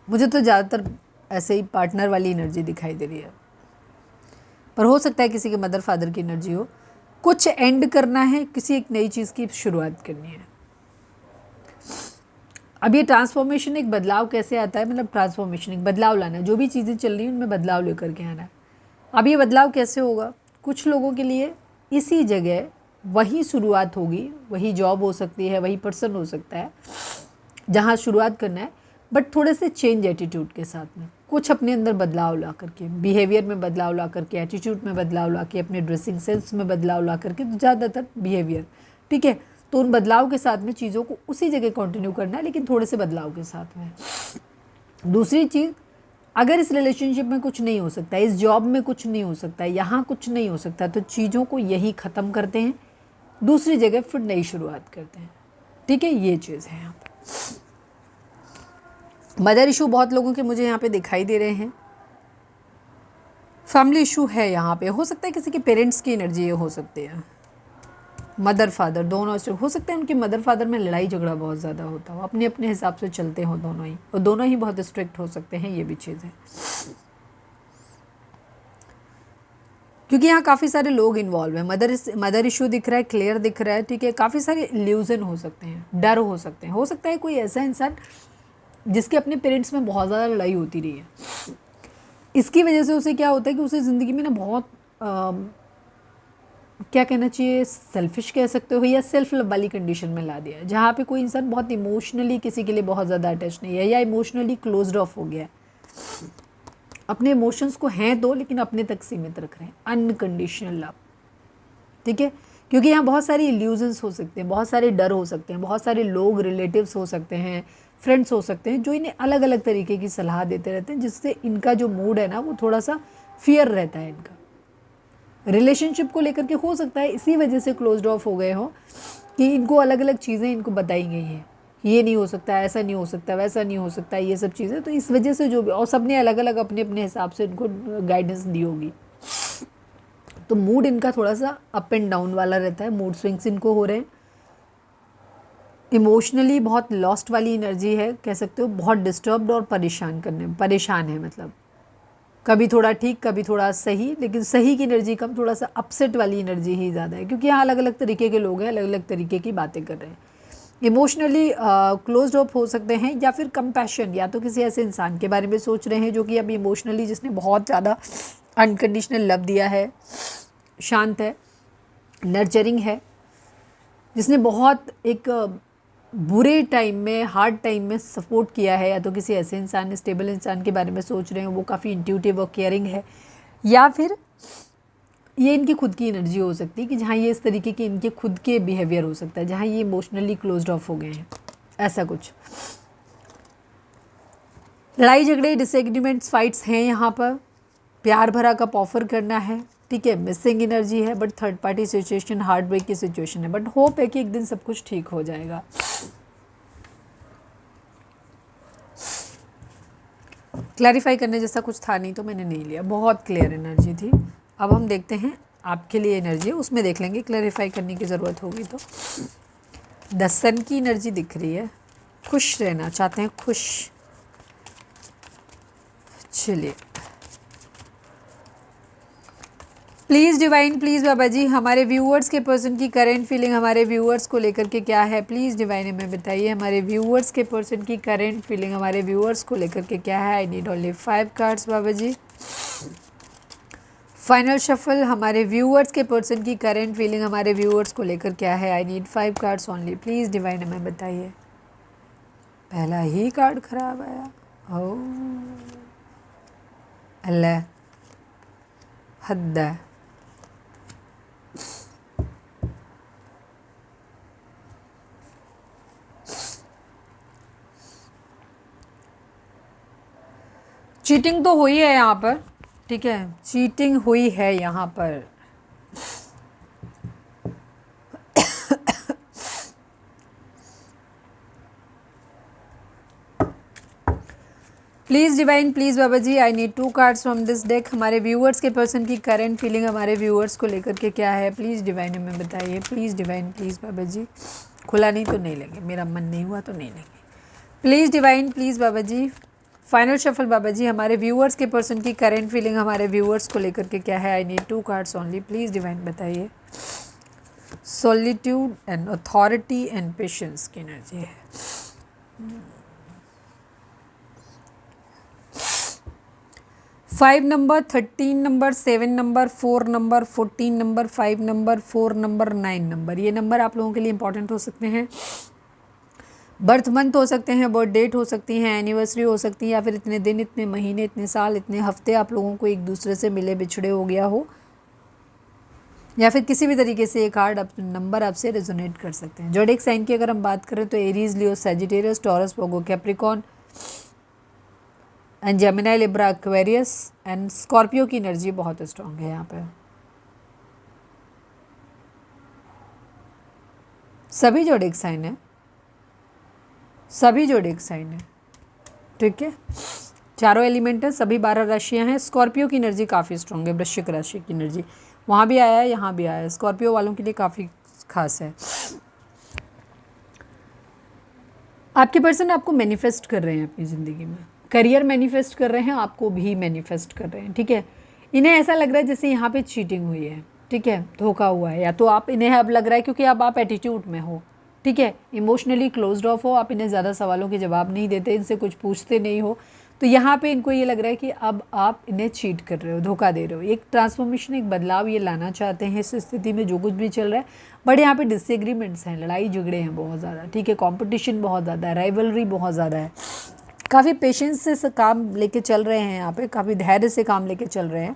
मुझे तो ज़्यादातर ऐसे ही पार्टनर वाली एनर्जी दिखाई दे रही है, पर हो सकता है किसी के मदर फादर की एनर्जी हो। कुछ एंड करना है, किसी एक नई चीज़ की शुरुआत करनी है। अब ये ट्रांसफॉर्मेशन, एक बदलाव कैसे आता है, मतलब ट्रांसफॉर्मेशन एक बदलाव लाना है, जो भी चीज़ें चल रही हैं उनमें बदलाव लेकर के आना है। अब ये बदलाव कैसे होगा? कुछ लोगों के लिए इसी जगह वही शुरुआत होगी, वही जॉब हो सकती है, वही पर्सन हो सकता है जहाँ शुरुआत करना है, बट थोड़े से चेंज एटीट्यूड के साथ में, कुछ अपने अंदर बदलाव ला करके, बिहेवियर में बदलाव ला करके, एटीट्यूड में बदलाव ला के, अपने ड्रेसिंग सेंस में बदलाव ला करके, तो ज़्यादातर बिहेवियर, ठीक है। तो उन बदलाव के साथ में चीज़ों को उसी जगह कंटिन्यू करना है, लेकिन थोड़े से बदलाव के साथ में। दूसरी चीज़, अगर इस रिलेशनशिप में कुछ नहीं हो सकता है, इस जॉब में कुछ नहीं हो सकता है, यहाँ कुछ नहीं हो सकता, तो चीज़ों को यही ख़त्म करते हैं, दूसरी जगह फिर नई शुरुआत करते हैं, ठीक है, ये चीज़ है यहाँ पर। मदर इशू बहुत लोगों के मुझे यहाँ पे दिखाई दे रहे हैं। फैमिली इशू है यहाँ पे, हो सकता है किसी के पेरेंट्स की एनर्जी हो सकती है, मदर फादर दोनों से हो सकता है। उनके मदर फादर में लड़ाई झगड़ा बहुत ज़्यादा होता हो, अपने अपने हिसाब से चलते हो दोनों ही, और दोनों ही बहुत स्ट्रिक्ट हो सकते हैं, ये भी चीज़ है। क्योंकि यहाँ काफ़ी सारे लोग इन्वॉल्व हैं। मदर इशू दिख रहा है, क्लियर दिख रहा है, ठीक है। काफ़ी सारे इल्यूजन हो सकते हैं, डर हो सकते हैं, हो सकता है कोई ऐसा इंसान जिसके अपने पेरेंट्स में बहुत ज़्यादा लड़ाई होती रही है, इसकी वजह से उसे क्या होता है कि उसे ज़िंदगी में ना बहुत क्या कहना चाहिए, सेल्फिश कह सकते हो, या सेल्फ लव वाली कंडीशन में ला दिया है, जहाँ पे कोई इंसान बहुत इमोशनली किसी के लिए बहुत ज़्यादा अटैच नहीं है, या इमोशनली क्लोज्ड ऑफ हो गया है, अपने इमोशंस को हैं दो लेकिन अपने तक सीमित रख रहे हैं, अनकंडीशनल लव, ठीक है। क्योंकि यहाँ बहुत सारी इल्यूजन्स हो सकते हैं, बहुत सारे डर हो सकते हैं, बहुत सारे लोग रिलेटिव्स हो सकते हैं, फ्रेंड्स हो सकते हैं जो इन्हें अलग अलग तरीके की सलाह देते रहते हैं, जिससे इनका जो मूड है ना वो थोड़ा सा फियर रहता है इनका। रिलेशनशिप को लेकर के हो सकता है इसी वजह से क्लोज्ड ऑफ हो गए हो कि इनको अलग अलग चीज़ें इनको बताई गई हैं, ये नहीं हो सकता, ऐसा नहीं हो सकता, वैसा नहीं हो सकता, ये सब चीज़ें, तो इस वजह से जो भी, और सब ने अलग अलग अपने अपने हिसाब से इनको गाइडेंस दी होगी, तो मूड इनका थोड़ा सा अप एंड डाउन वाला रहता है, मूड स्विंग्स इनको हो रहे हैं। इमोशनली बहुत लॉस्ट वाली एनर्जी है, कह सकते हो बहुत डिस्टर्ब्ड और परेशान है, मतलब कभी थोड़ा ठीक कभी थोड़ा सही, लेकिन सही की एनर्जी कम, थोड़ा सा अपसेट वाली एनर्जी ही ज़्यादा है, क्योंकि यहाँ अलग अलग तरीके के लोग हैं, अलग अलग तरीके की बातें कर रहे हैं। इमोशनली क्लोज्ड अप हो सकते हैं, या फिर कंपैशन, या तो किसी ऐसे इंसान के बारे में सोच रहे हैं जो कि अभी इमोशनली जिसने बहुत ज़्यादा अनकंडीशनल लव दिया है, शांत है, नर्चरिंग है, जिसने बहुत एक बुरे टाइम में, हार्ड टाइम में सपोर्ट किया है, या तो किसी ऐसे इंसान, स्टेबल इंसान के बारे में सोच रहे हैं, वो काफ़ी इंट्यूटिव और केयरिंग है, या फिर ये इनकी खुद की एनर्जी हो सकती है कि जहाँ ये इस तरीके के इनके खुद के बिहेवियर हो सकता है, जहाँ ये इमोशनली क्लोज्ड ऑफ हो गए हैं, ऐसा कुछ। लड़ाई झगड़े, डिसएग्रीमेंट्स, फाइट्स हैं यहाँ पर, प्यार भरा कप ऑफर करना है, ठीक है, मिसिंग एनर्जी है, but third party situation, heart break की सिचुएशन है, बट होप है कि एक दिन सब कुछ ठीक हो जाएगा। क्लैरिफाई करने जैसा कुछ था नहीं तो मैंने नहीं लिया, बहुत क्लियर एनर्जी थी। अब हम देखते हैं आपके लिए एनर्जी है, उसमें देख लेंगे, क्लैरिफाई करने की ज़रूरत होगी तो। द सन की एनर्जी दिख रही है, खुश रहना चाहते हैं, खुश। चलिए, प्लीज़ डिवाइन, प्लीज़ बाबा जी, हमारे व्यूअर्स के पर्सन की करेंट फीलिंग हमारे व्यूअर्स को लेकर के क्या है, प्लीज़ डिवाइन हमें बताइए, हमारे व्यूअर्स के पर्सन की करेंट फीलिंग हमारे व्यूअर्स को लेकर के क्या है। आई नीड ओनली 5 कार्ड्स बाबा जी। फाइनल शफल, हमारे व्यूअर्स के पर्सन की करेंट फीलिंग हमारे व्यूअर्स को लेकर क्या है। I need 5 cards only, please divine हमें बताइए। पहला ही कार्ड खराब आया, ओ अल्लाह, हद है। चीटिंग तो हुई है यहाँ पर, ठीक है, चीटिंग हुई है यहाँ पर। प्लीज़ डिवाइन, प्लीज़ बाबा जी, I need 2 cards from this deck. हमारे व्यूअर्स के पर्सन की करंट फीलिंग हमारे व्यूअर्स को लेकर के क्या है, प्लीज़ डिवाइन हमें बताइए, प्लीज़ डिवाइन, प्लीज़ बाबा जी। खुला नहीं तो नहीं लेंगे, मेरा मन नहीं हुआ तो नहीं लेंगे, प्लीज़ डिवाइन, प्लीज़ बाबा जी। फाइनल शफल बाबा जी, हमारे व्यूअर्स के पर्सन की करंट फीलिंग हमारे व्यूअर्स को लेकर के क्या है। I need 2 cards only, please divine बताइए। Solitude and authority and patience की एनर्जी है। 5 number, 13 number, 7 number, 4 number, 14 number, 5 number, 4 number, 9 number, ये नंबर आप लोगों के लिए इंपॉर्टेंट हो सकते हैं। बर्थ मंथ हो सकते हैं, बर्थ डेट हो सकती हैं, एनिवर्सरी हो सकती है, या फिर इतने दिन, इतने महीने, इतने साल, इतने हफ्ते आप लोगों को एक दूसरे से मिले बिछड़े हो गया हो, या फिर किसी भी तरीके से ये कार्ड नंबर आपसे रेजोनेट कर सकते हैं। ज़ोडिएक साइन की अगर हम बात करें तो Aries, Leo, Sagittarius, taurus, Virgo, Capricorn and Gemini, Libra, Aquarius and Scorpio की एनर्जी बहुत स्ट्रांग है यहाँ पर। सभी ज़ोडिएक साइन है, सभी ज़ोडिएक साइन है, ठीक है, चारों एलिमेंट है, सभी 12 राशियाँ हैं। स्कॉर्पियो की एनर्जी काफ़ी स्ट्रांग है, वृश्चिक राशि की एनर्जी वहाँ भी आया है, यहाँ भी आया है, स्कॉर्पियो वालों के लिए काफ़ी खास है। आपके पर्सन आपको मैनिफेस्ट कर रहे हैं अपनी ज़िंदगी में, करियर मैनिफेस्ट कर रहे हैं, आपको भी मैनिफेस्ट कर रहे हैं, ठीक है। इन्हें ऐसा लग रहा है जैसे यहाँ पे चीटिंग हुई है, ठीक है, धोखा हुआ है, या तो आप इन्हें अब लग रहा है क्योंकि अब आप एटीट्यूड में हो, ठीक है, इमोशनली क्लोज्ड ऑफ हो, आप इन्हें ज़्यादा सवालों के जवाब नहीं देते, इनसे कुछ पूछते नहीं हो, तो यहाँ पे इनको ये लग रहा है कि अब आप इन्हें चीट कर रहे हो, धोखा दे रहे हो। एक ट्रांसफॉर्मेशन, एक बदलाव ये लाना चाहते हैं इस स्थिति में जो कुछ भी चल रहा है, बट यहाँ पे डिसएग्रीमेंट्स हैं, लड़ाई झगड़े हैं बहुत ज़्यादा, ठीक है, कंपटीशन बहुत ज़्यादा है, राइवलरी बहुत ज़्यादा है। काफ़ी पेशेंस से काम लेके चल रहे हैं यहाँ पे, काफ़ी धैर्य से काम लेके चल रहे हैं।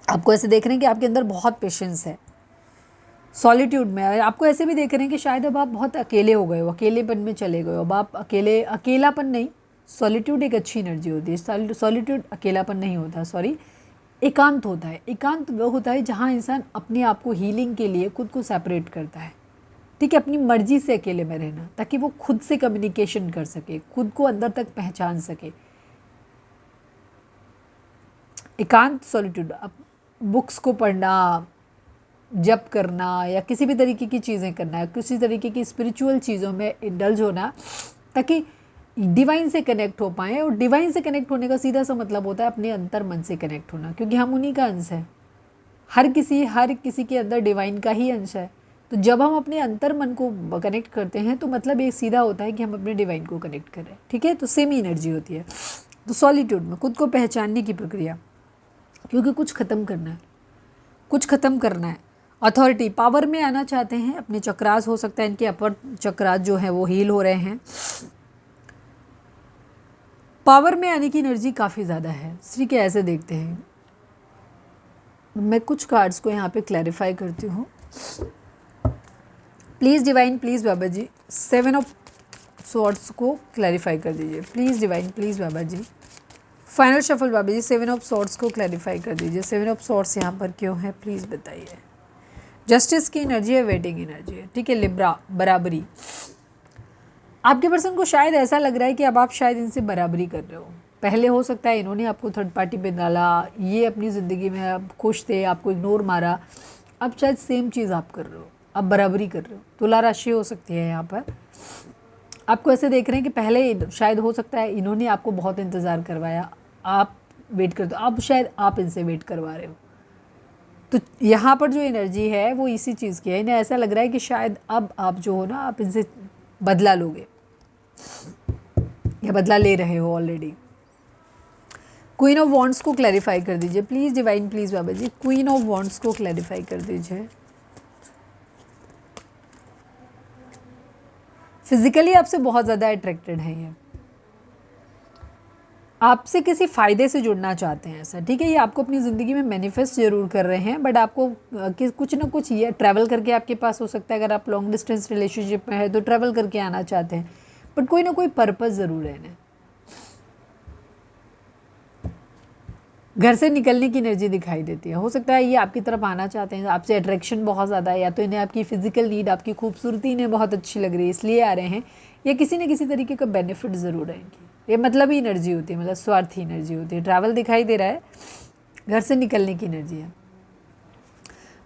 आपको ऐसे देख रहे हैं कि आपके अंदर बहुत पेशेंस है, सॉलिट्यूड में आपको ऐसे भी देख रहे हैं कि शायद अब आप बहुत अकेले हो गए हो, अकेलेपन में चले गए हो। अब आप अकेलापन नहीं, सॉलिट्यूड एक अच्छी एनर्जी होती है। सॉलिट्यूड अकेलापन नहीं होता, सॉरी, एकांत होता है। एकांत वो होता है जहाँ इंसान अपने आप को हीलिंग के लिए खुद को सेपरेट करता है, ठीक है, अपनी मर्जी से अकेले में रहना, ताकि वो खुद से कम्युनिकेशन कर सके, खुद को अंदर तक पहचान सके। एकांत, सॉलिट्यूड। अब बुक्स को पढ़ना, जप करना या किसी भी तरीके की चीज़ें करना, किसी तरीके की स्पिरिचुअल चीज़ों में इंडल्ज होना, ताकि डिवाइन से कनेक्ट हो पाएँ। और डिवाइन से कनेक्ट होने का सीधा सा मतलब होता है अपने अंतर मन से कनेक्ट होना, क्योंकि हम उन्हीं का अंश है। हर किसी के अंदर डिवाइन का ही अंश है। तो जब हम अपने अंतर मन को कनेक्ट करते हैं तो मतलब ये सीधा होता है कि हम अपने डिवाइन को कनेक्ट कर रहे हैं, ठीक है। तो सेम ही एनर्जी होती है। तो सॉलिट्यूड में खुद को पहचानने की प्रक्रिया, क्योंकि कुछ ख़त्म करना है, कुछ ख़त्म करना है। अथॉरिटी, पावर में आना चाहते हैं, अपने चक्रास हो सकता है इनके अपर चक्रास जो है वो हील हो रहे हैं। पावर में आने की एनर्जी काफ़ी ज़्यादा है। ठीक है, ऐसे देखते हैं। मैं कुछ कार्ड्स को यहाँ पे क्लैरिफाई करती हूँ। प्लीज़ डिवाइन, प्लीज़ बाबा जी, 7 ऑफ सॉर्ड्स को क्लैरिफाई कर दीजिए। प्लीज़ डिवाइन, प्लीज़ बाबा जी। फाइनल शफल बाबा जी, 7 ऑफ सॉर्ड्स को क्लैरिफाई कर दीजिए। 7 ऑफ सॉर्ड्स यहाँ पर क्यों है, प्लीज़ बताइए। जस्टिस की एनर्जी है, वेटिंग एनर्जी है, ठीक है। लिब्रा, बराबरी। आपके पर्सन को शायद ऐसा लग रहा है कि अब आप शायद इनसे बराबरी कर रहे हो। पहले हो सकता है इन्होंने आपको थर्ड पार्टी पे डाला, ये अपनी ज़िंदगी में आप खुश थे, आपको इग्नोर मारा। अब शायद सेम चीज़ आप कर रहे हो, अब बराबरी कर रहे हो। तुला राशि हो सकती है यहाँ पर। आपको ऐसे देख रहे हैं कि पहले शायद हो सकता है इन्होंने आपको बहुत इंतज़ार करवाया, आप वेट करते हो, अब शायद आप इनसे वेट करवा रहे हो। तो यहाँ पर जो एनर्जी है वो इसी चीज़ की है। इन्हें ऐसा लग रहा है कि शायद अब आप जो हो ना, आप इनसे बदला लोगे या बदला ले रहे हो ऑलरेडी। क्वीन ऑफ वॉन्ड्स को क्लैरिफाई कर दीजिए प्लीज़ डिवाइन, प्लीज़ बाबा जी। क्वीन ऑफ वॉन्ड्स को क्लैरिफाई कर दीजिए। फिजिकली आपसे बहुत ज़्यादा अट्रैक्टेड है ये, आपसे किसी फ़ायदे से जुड़ना चाहते हैं ऐसा, ठीक है। ये आपको अपनी ज़िंदगी में मैनिफेस्ट ज़रूर कर रहे हैं, बट आपको कुछ ना कुछ ये ट्रैवल करके आपके पास हो सकता है। अगर आप लॉन्ग डिस्टेंस रिलेशनशिप में है तो ट्रैवल करके आना चाहते हैं, बट कोई ना कोई पर्पज़ ज़रूर है इन्हें। घर से निकलने की एनर्जी दिखाई देती है। हो सकता है ये आपकी तरफ आना चाहते हैं, आपसे अट्रैक्शन बहुत ज़्यादा है, या तो इन्हें आपकी फ़िज़िकल नीड, आपकी खूबसूरती इन्हें बहुत अच्छी लग रही है इसलिए आ रहे हैं, या किसी न किसी तरीके का बेनिफिट ज़रूर है इनकी। ये मतलब ही एनर्जी होती है, मतलब स्वार्थी एनर्जी होती है। ट्रैवल दिखाई दे रहा है, घर से निकलने की एनर्जी है।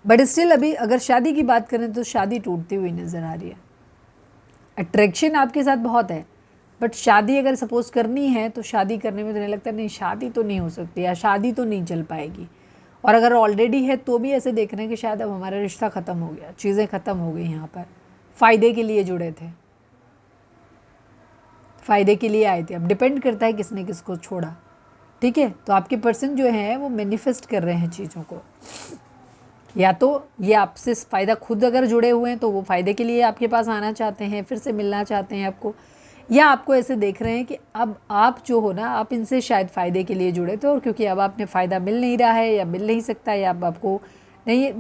बट स्टिल अभी अगर शादी की बात करें तो शादी टूटती हुई नज़र आ रही है। अट्रैक्शन आपके साथ बहुत है, बट शादी अगर सपोज़ करनी है तो शादी करने में तो नहीं लगता, नहीं शादी तो नहीं हो सकती या शादी तो नहीं चल पाएगी। और अगर ऑलरेडी है तो भी ऐसे देख रहे हैं कि शायद अब हमारा रिश्ता ख़त्म हो गया, चीज़ें ख़त्म हो गई। यहाँ पर फ़ायदे के लिए जुड़े थे, फ़ायदे के लिए आए थे। अब डिपेंड करता है किसने किसको छोड़ा, ठीक है। तो आपके पर्सन जो हैं वो मैनिफेस्ट कर रहे हैं चीज़ों को, या तो ये आपसे फ़ायदा खुद अगर जुड़े हुए हैं तो वो फ़ायदे के लिए आपके पास आना चाहते हैं, फिर से मिलना चाहते हैं आपको, या आपको ऐसे देख रहे हैं कि अब आप जो हो ना, आप इनसे शायद फ़ायदे के लिए जुड़े थे, और क्योंकि अब आपने फ़ायदा मिल नहीं रहा है या मिल नहीं सकता, या अब आपको नहीं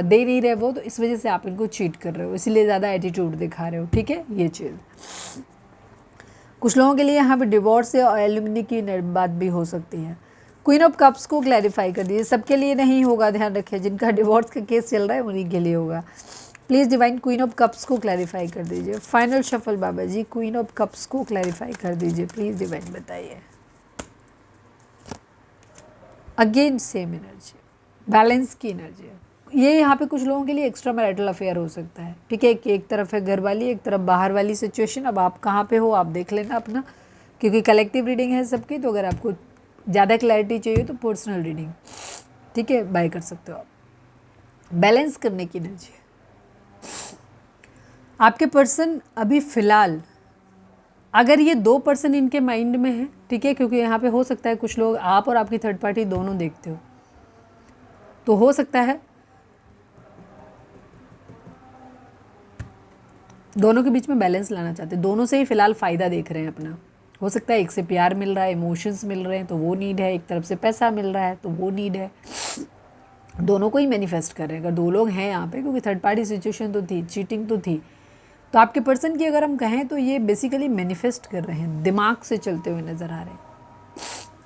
दे नहीं रहे वो, तो इस वजह से आप इनको चीट कर रहे हो, इसलिए ज़्यादा एटीट्यूड दिखा रहे हो, ठीक है। ये चीज़ कुछ लोगों के लिए यहाँ पे डिवोर्स या एलुमनी की बात भी हो सकती है। क्वीन ऑफ कप्स को क्लैरिफाई कर दीजिए। सबके लिए नहीं होगा, ध्यान रखें, जिनका डिवोर्स का केस चल रहा है उन्हीं के लिए होगा। Please divine queen of cups को क्लैरिफाई कर दीजिए। फाइनल शफल बाबा जी, क्वीन ऑफ कप्स को क्लैरिफाई कर दीजिए प्लीज़ डिवाइन, बताइए। अगेन सेम एनर्जी, बैलेंस की एनर्जी है ये। यहाँ पे कुछ लोगों के लिए एक्स्ट्रा मैरिटल अफेयर हो सकता है, ठीक है। एक तरफ है घर वाली, एक तरफ बाहर वाली सिचुएशन। अब आप कहाँ पे हो आप देख लेना अपना, क्योंकि कलेक्टिव रीडिंग है सबकी। तो अगर आपको ज़्यादा क्लैरिटी चाहिए तो पर्सनल रीडिंग, ठीक है, बाय कर सकते हो आप। बैलेंस करने की एनर्जी है आपके पर्सन अभी फ़िलहाल। अगर ये 2 पर्सन इनके माइंड में है, ठीक है, क्योंकि यहाँ पे हो सकता है कुछ लोग आप और आपकी थर्ड पार्टी दोनों देखते हो, तो हो सकता है दोनों के बीच में बैलेंस लाना चाहते हैं। दोनों से ही फ़िलहाल फ़ायदा देख रहे हैं अपना। हो सकता है एक से प्यार मिल रहा है, इमोशंस मिल रहे हैं तो वो नीड है, एक तरफ से पैसा मिल रहा है तो वो नीड है। दोनों को ही मैनिफेस्ट कर रहे हैं। अगर दो लोग हैं यहाँ पे, क्योंकि थर्ड पार्टी सिचुएशन तो थी, चीटिंग तो थी, तो आपके पर्सन की अगर हम कहें तो ये बेसिकली मैनिफेस्ट कर रहे हैं, दिमाग से चलते हुए नज़र आ रहे हैं।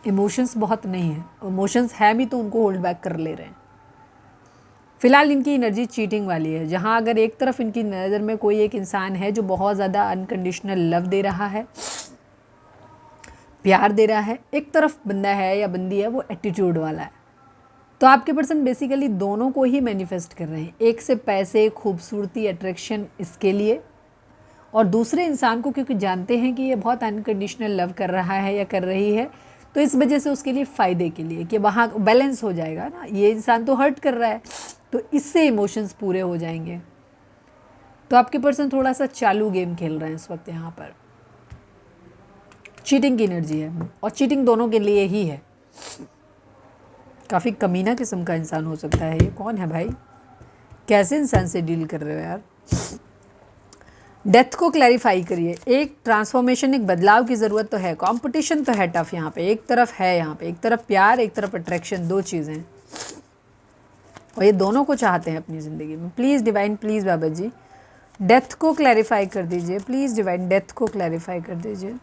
इमोशंस बहुत नहीं है, इमोशंस है भी तो उनको होल्ड बैक कर ले रहे हैं। फिलहाल इनकी एनर्जी चीटिंग वाली है, जहाँ अगर एक तरफ इनकी नज़र में कोई एक इंसान है जो बहुत ज़्यादा अनकंडीशनल लव दे रहा है, प्यार दे रहा है, एक तरफ बंदा है या बंदी है वो एटीट्यूड वाला है, तो आपके पर्सन बेसिकली दोनों को ही मैनिफेस्ट कर रहे हैं। एक से पैसे, खूबसूरती, अट्रैक्शन इसके लिए, और दूसरे इंसान को क्योंकि जानते हैं कि ये बहुत अनकंडीशनल लव कर रहा है या कर रही है, तो इस वजह से उसके लिए फ़ायदे के लिए कि वहाँ बैलेंस हो जाएगा ना, ये इंसान तो हर्ट कर रहा है तो इससे इमोशंस पूरे हो जाएंगे। तो आपके पर्सन थोड़ा सा चालू गेम खेल रहे हैं इस वक्त। यहाँ पर चीटिंग की एनर्जी है, और चीटिंग दोनों के लिए ही है। काफ़ी कमीना किस्म का इंसान हो सकता है ये। कौन है भाई, कैसे इंसान से डील कर रहे हो यार। डेथ को क्लैरिफाई करिए। एक ट्रांसफॉर्मेशन, एक बदलाव की ज़रूरत तो है, कंपटीशन तो है टफ यहाँ पे। एक तरफ है यहाँ पे, एक तरफ प्यार, एक तरफ अट्रैक्शन, दो चीज़ें, और ये दोनों को चाहते हैं अपनी ज़िंदगी में। प्लीज़ डिवाइन, प्लीज़ बाबा जी डेथ को क्लैरिफाई कर दीजिए। प्लीज़ डिवाइन डेथ को क्लैरिफाई कर दीजिए।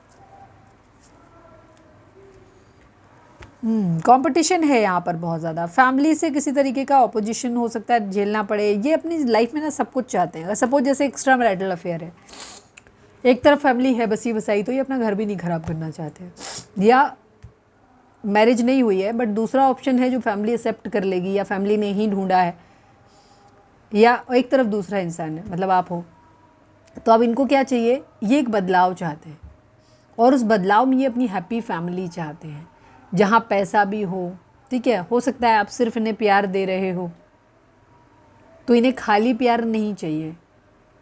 कंपटीशन है यहाँ पर बहुत ज़्यादा। फैमिली से किसी तरीके का ऑपोजिशन हो सकता है, झेलना पड़े। ये अपनी लाइफ में ना सब कुछ चाहते हैं। अगर सपोज जैसे एक्स्ट्रा मैरिटल अफेयर है, एक तरफ फैमिली है बसी बसाई, तो ये अपना घर भी नहीं ख़राब करना चाहते, या मैरिज नहीं हुई है बट दूसरा ऑप्शन है जो फैमिली एक्सेप्ट कर लेगी, या फैमिली ने ही ढूंढा है, या एक तरफ दूसरा इंसान है, मतलब आप हो। तो अब इनको क्या चाहिए, ये एक बदलाव चाहते हैं, और उस बदलाव में ये अपनी हैप्पी फैमिली चाहते हैं जहाँ पैसा भी हो। ठीक है, हो सकता है आप सिर्फ इन्हें प्यार दे रहे हो, तो इन्हें खाली प्यार नहीं चाहिए,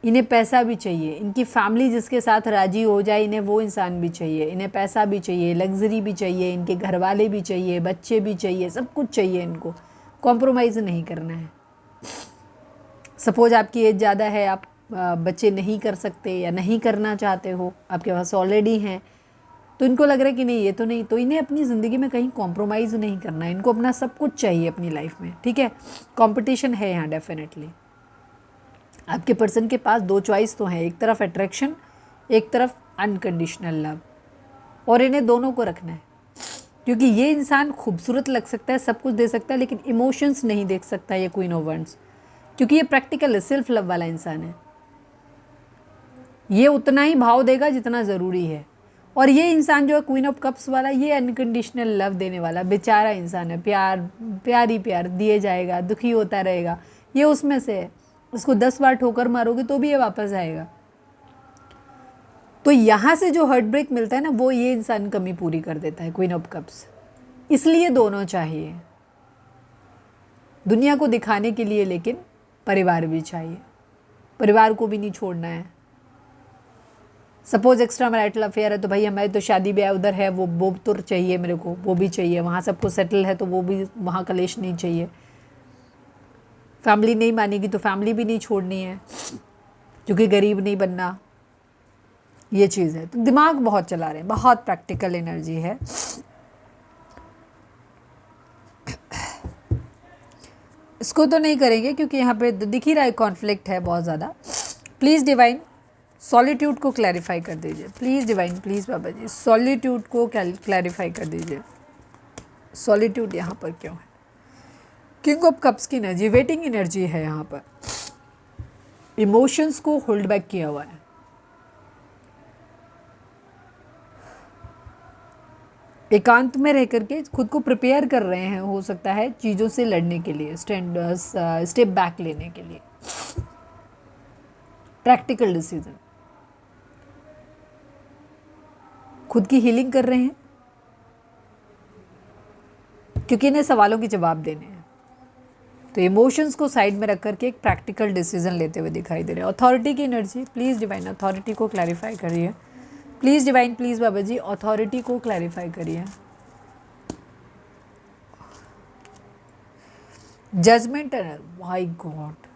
इन्हें पैसा भी चाहिए। इनकी फैमिली जिसके साथ राजी हो जाए, इन्हें वो इंसान भी चाहिए। इन्हें पैसा भी चाहिए, लग्जरी भी चाहिए, इनके घर वाले भी चाहिए, बच्चे भी चाहिए, सब कुछ चाहिए इनको। कॉम्प्रोमाइज़ नहीं करना है। सपोज आपकी एज ज़्यादा है, आप बच्चे नहीं कर सकते या नहीं करना चाहते हो, आपके पास ऑलरेडी हैं, तो इनको लग रहा है कि नहीं ये तो नहीं, तो इन्हें अपनी ज़िंदगी में कहीं कॉम्प्रोमाइज़ नहीं करना है। इनको अपना सब कुछ चाहिए अपनी लाइफ में। ठीक है, कंपटीशन है यहाँ डेफिनेटली। आपके पर्सन के पास दो चॉइस तो हैं, एक तरफ अट्रैक्शन, एक तरफ अनकंडीशनल लव, और इन्हें दोनों को रखना है। क्योंकि ये इंसान खूबसूरत लग सकता है, सब कुछ दे सकता है, लेकिन इमोशंस नहीं देख सकता ये क्वीन ऑफ वंड्स, क्योंकि ये प्रैक्टिकल है, सेल्फ लव वाला इंसान है। ये उतना ही भाव देगा जितना ज़रूरी है। और ये इंसान जो है क्वीन ऑफ कप्स वाला, ये अनकंडीशनल लव देने वाला बेचारा इंसान है। प्यार, प्यार ही प्यार दिए जाएगा, दुखी होता रहेगा, ये उसमें से है। उसको 10 बार ठोकर मारोगे तो भी ये वापस आएगा। तो यहाँ से जो हार्ट ब्रेक मिलता है ना, वो ये इंसान कमी पूरी कर देता है, क्वीन ऑफ कप्स। इसलिए दोनों चाहिए दुनिया को दिखाने के लिए, लेकिन परिवार भी चाहिए, परिवार को भी नहीं छोड़ना है। सपोज एक्स्ट्रा मैरिटल अफेयर है, तो भाई हमारी तो शादी ब्याह उधर है, वो तो चाहिए मेरे को, वो भी चाहिए। वहाँ सबको सेटल है तो वो भी, वहाँ कलेश नहीं चाहिए। फैमिली नहीं मानेगी तो फैमिली भी नहीं छोड़नी है, क्योंकि गरीब नहीं बनना, ये चीज़ है। तो दिमाग बहुत चला रहे हैं, बहुत प्रैक्टिकल एनर्जी है। इसको तो नहीं करेंगे क्योंकि यहाँ पे दिख ही रहा है कॉन्फ्लिक्ट है बहुत ज़्यादा। प्लीज़ डिवाइन सॉलिट्यूड को क्लैरिफाई कर दीजिए। प्लीज़ डिवाइन, प्लीज़ बाबा जी सॉलिट्यूड को क्लैरिफाई कर दीजिए। सॉलिट्यूड यहाँ पर क्यों है? किंग ऑफ कप्स की एनर्जी, वेटिंग एनर्जी है यहाँ पर। इमोशंस को होल्ड बैक किया हुआ है। एकांत में रह करके खुद को प्रिपेयर कर रहे हैं, हो सकता है चीज़ों से लड़ने के लिए, स्टेप बैक लेने के लिए, प्रैक्टिकल डिसीजन, खुद की हीलिंग कर रहे हैं, क्योंकि इन्हें सवालों के जवाब देने हैं। तो इमोशंस को साइड में रख करके एक प्रैक्टिकल डिसीजन लेते हुए दिखाई दे रहे हैं। अथॉरिटी की एनर्जी, प्लीज़ डिवाइन अथॉरिटी को क्लैरिफाई करिए। Please divine, please Baba ji authority को क्लैरिफाई करिए। Judgement, my God,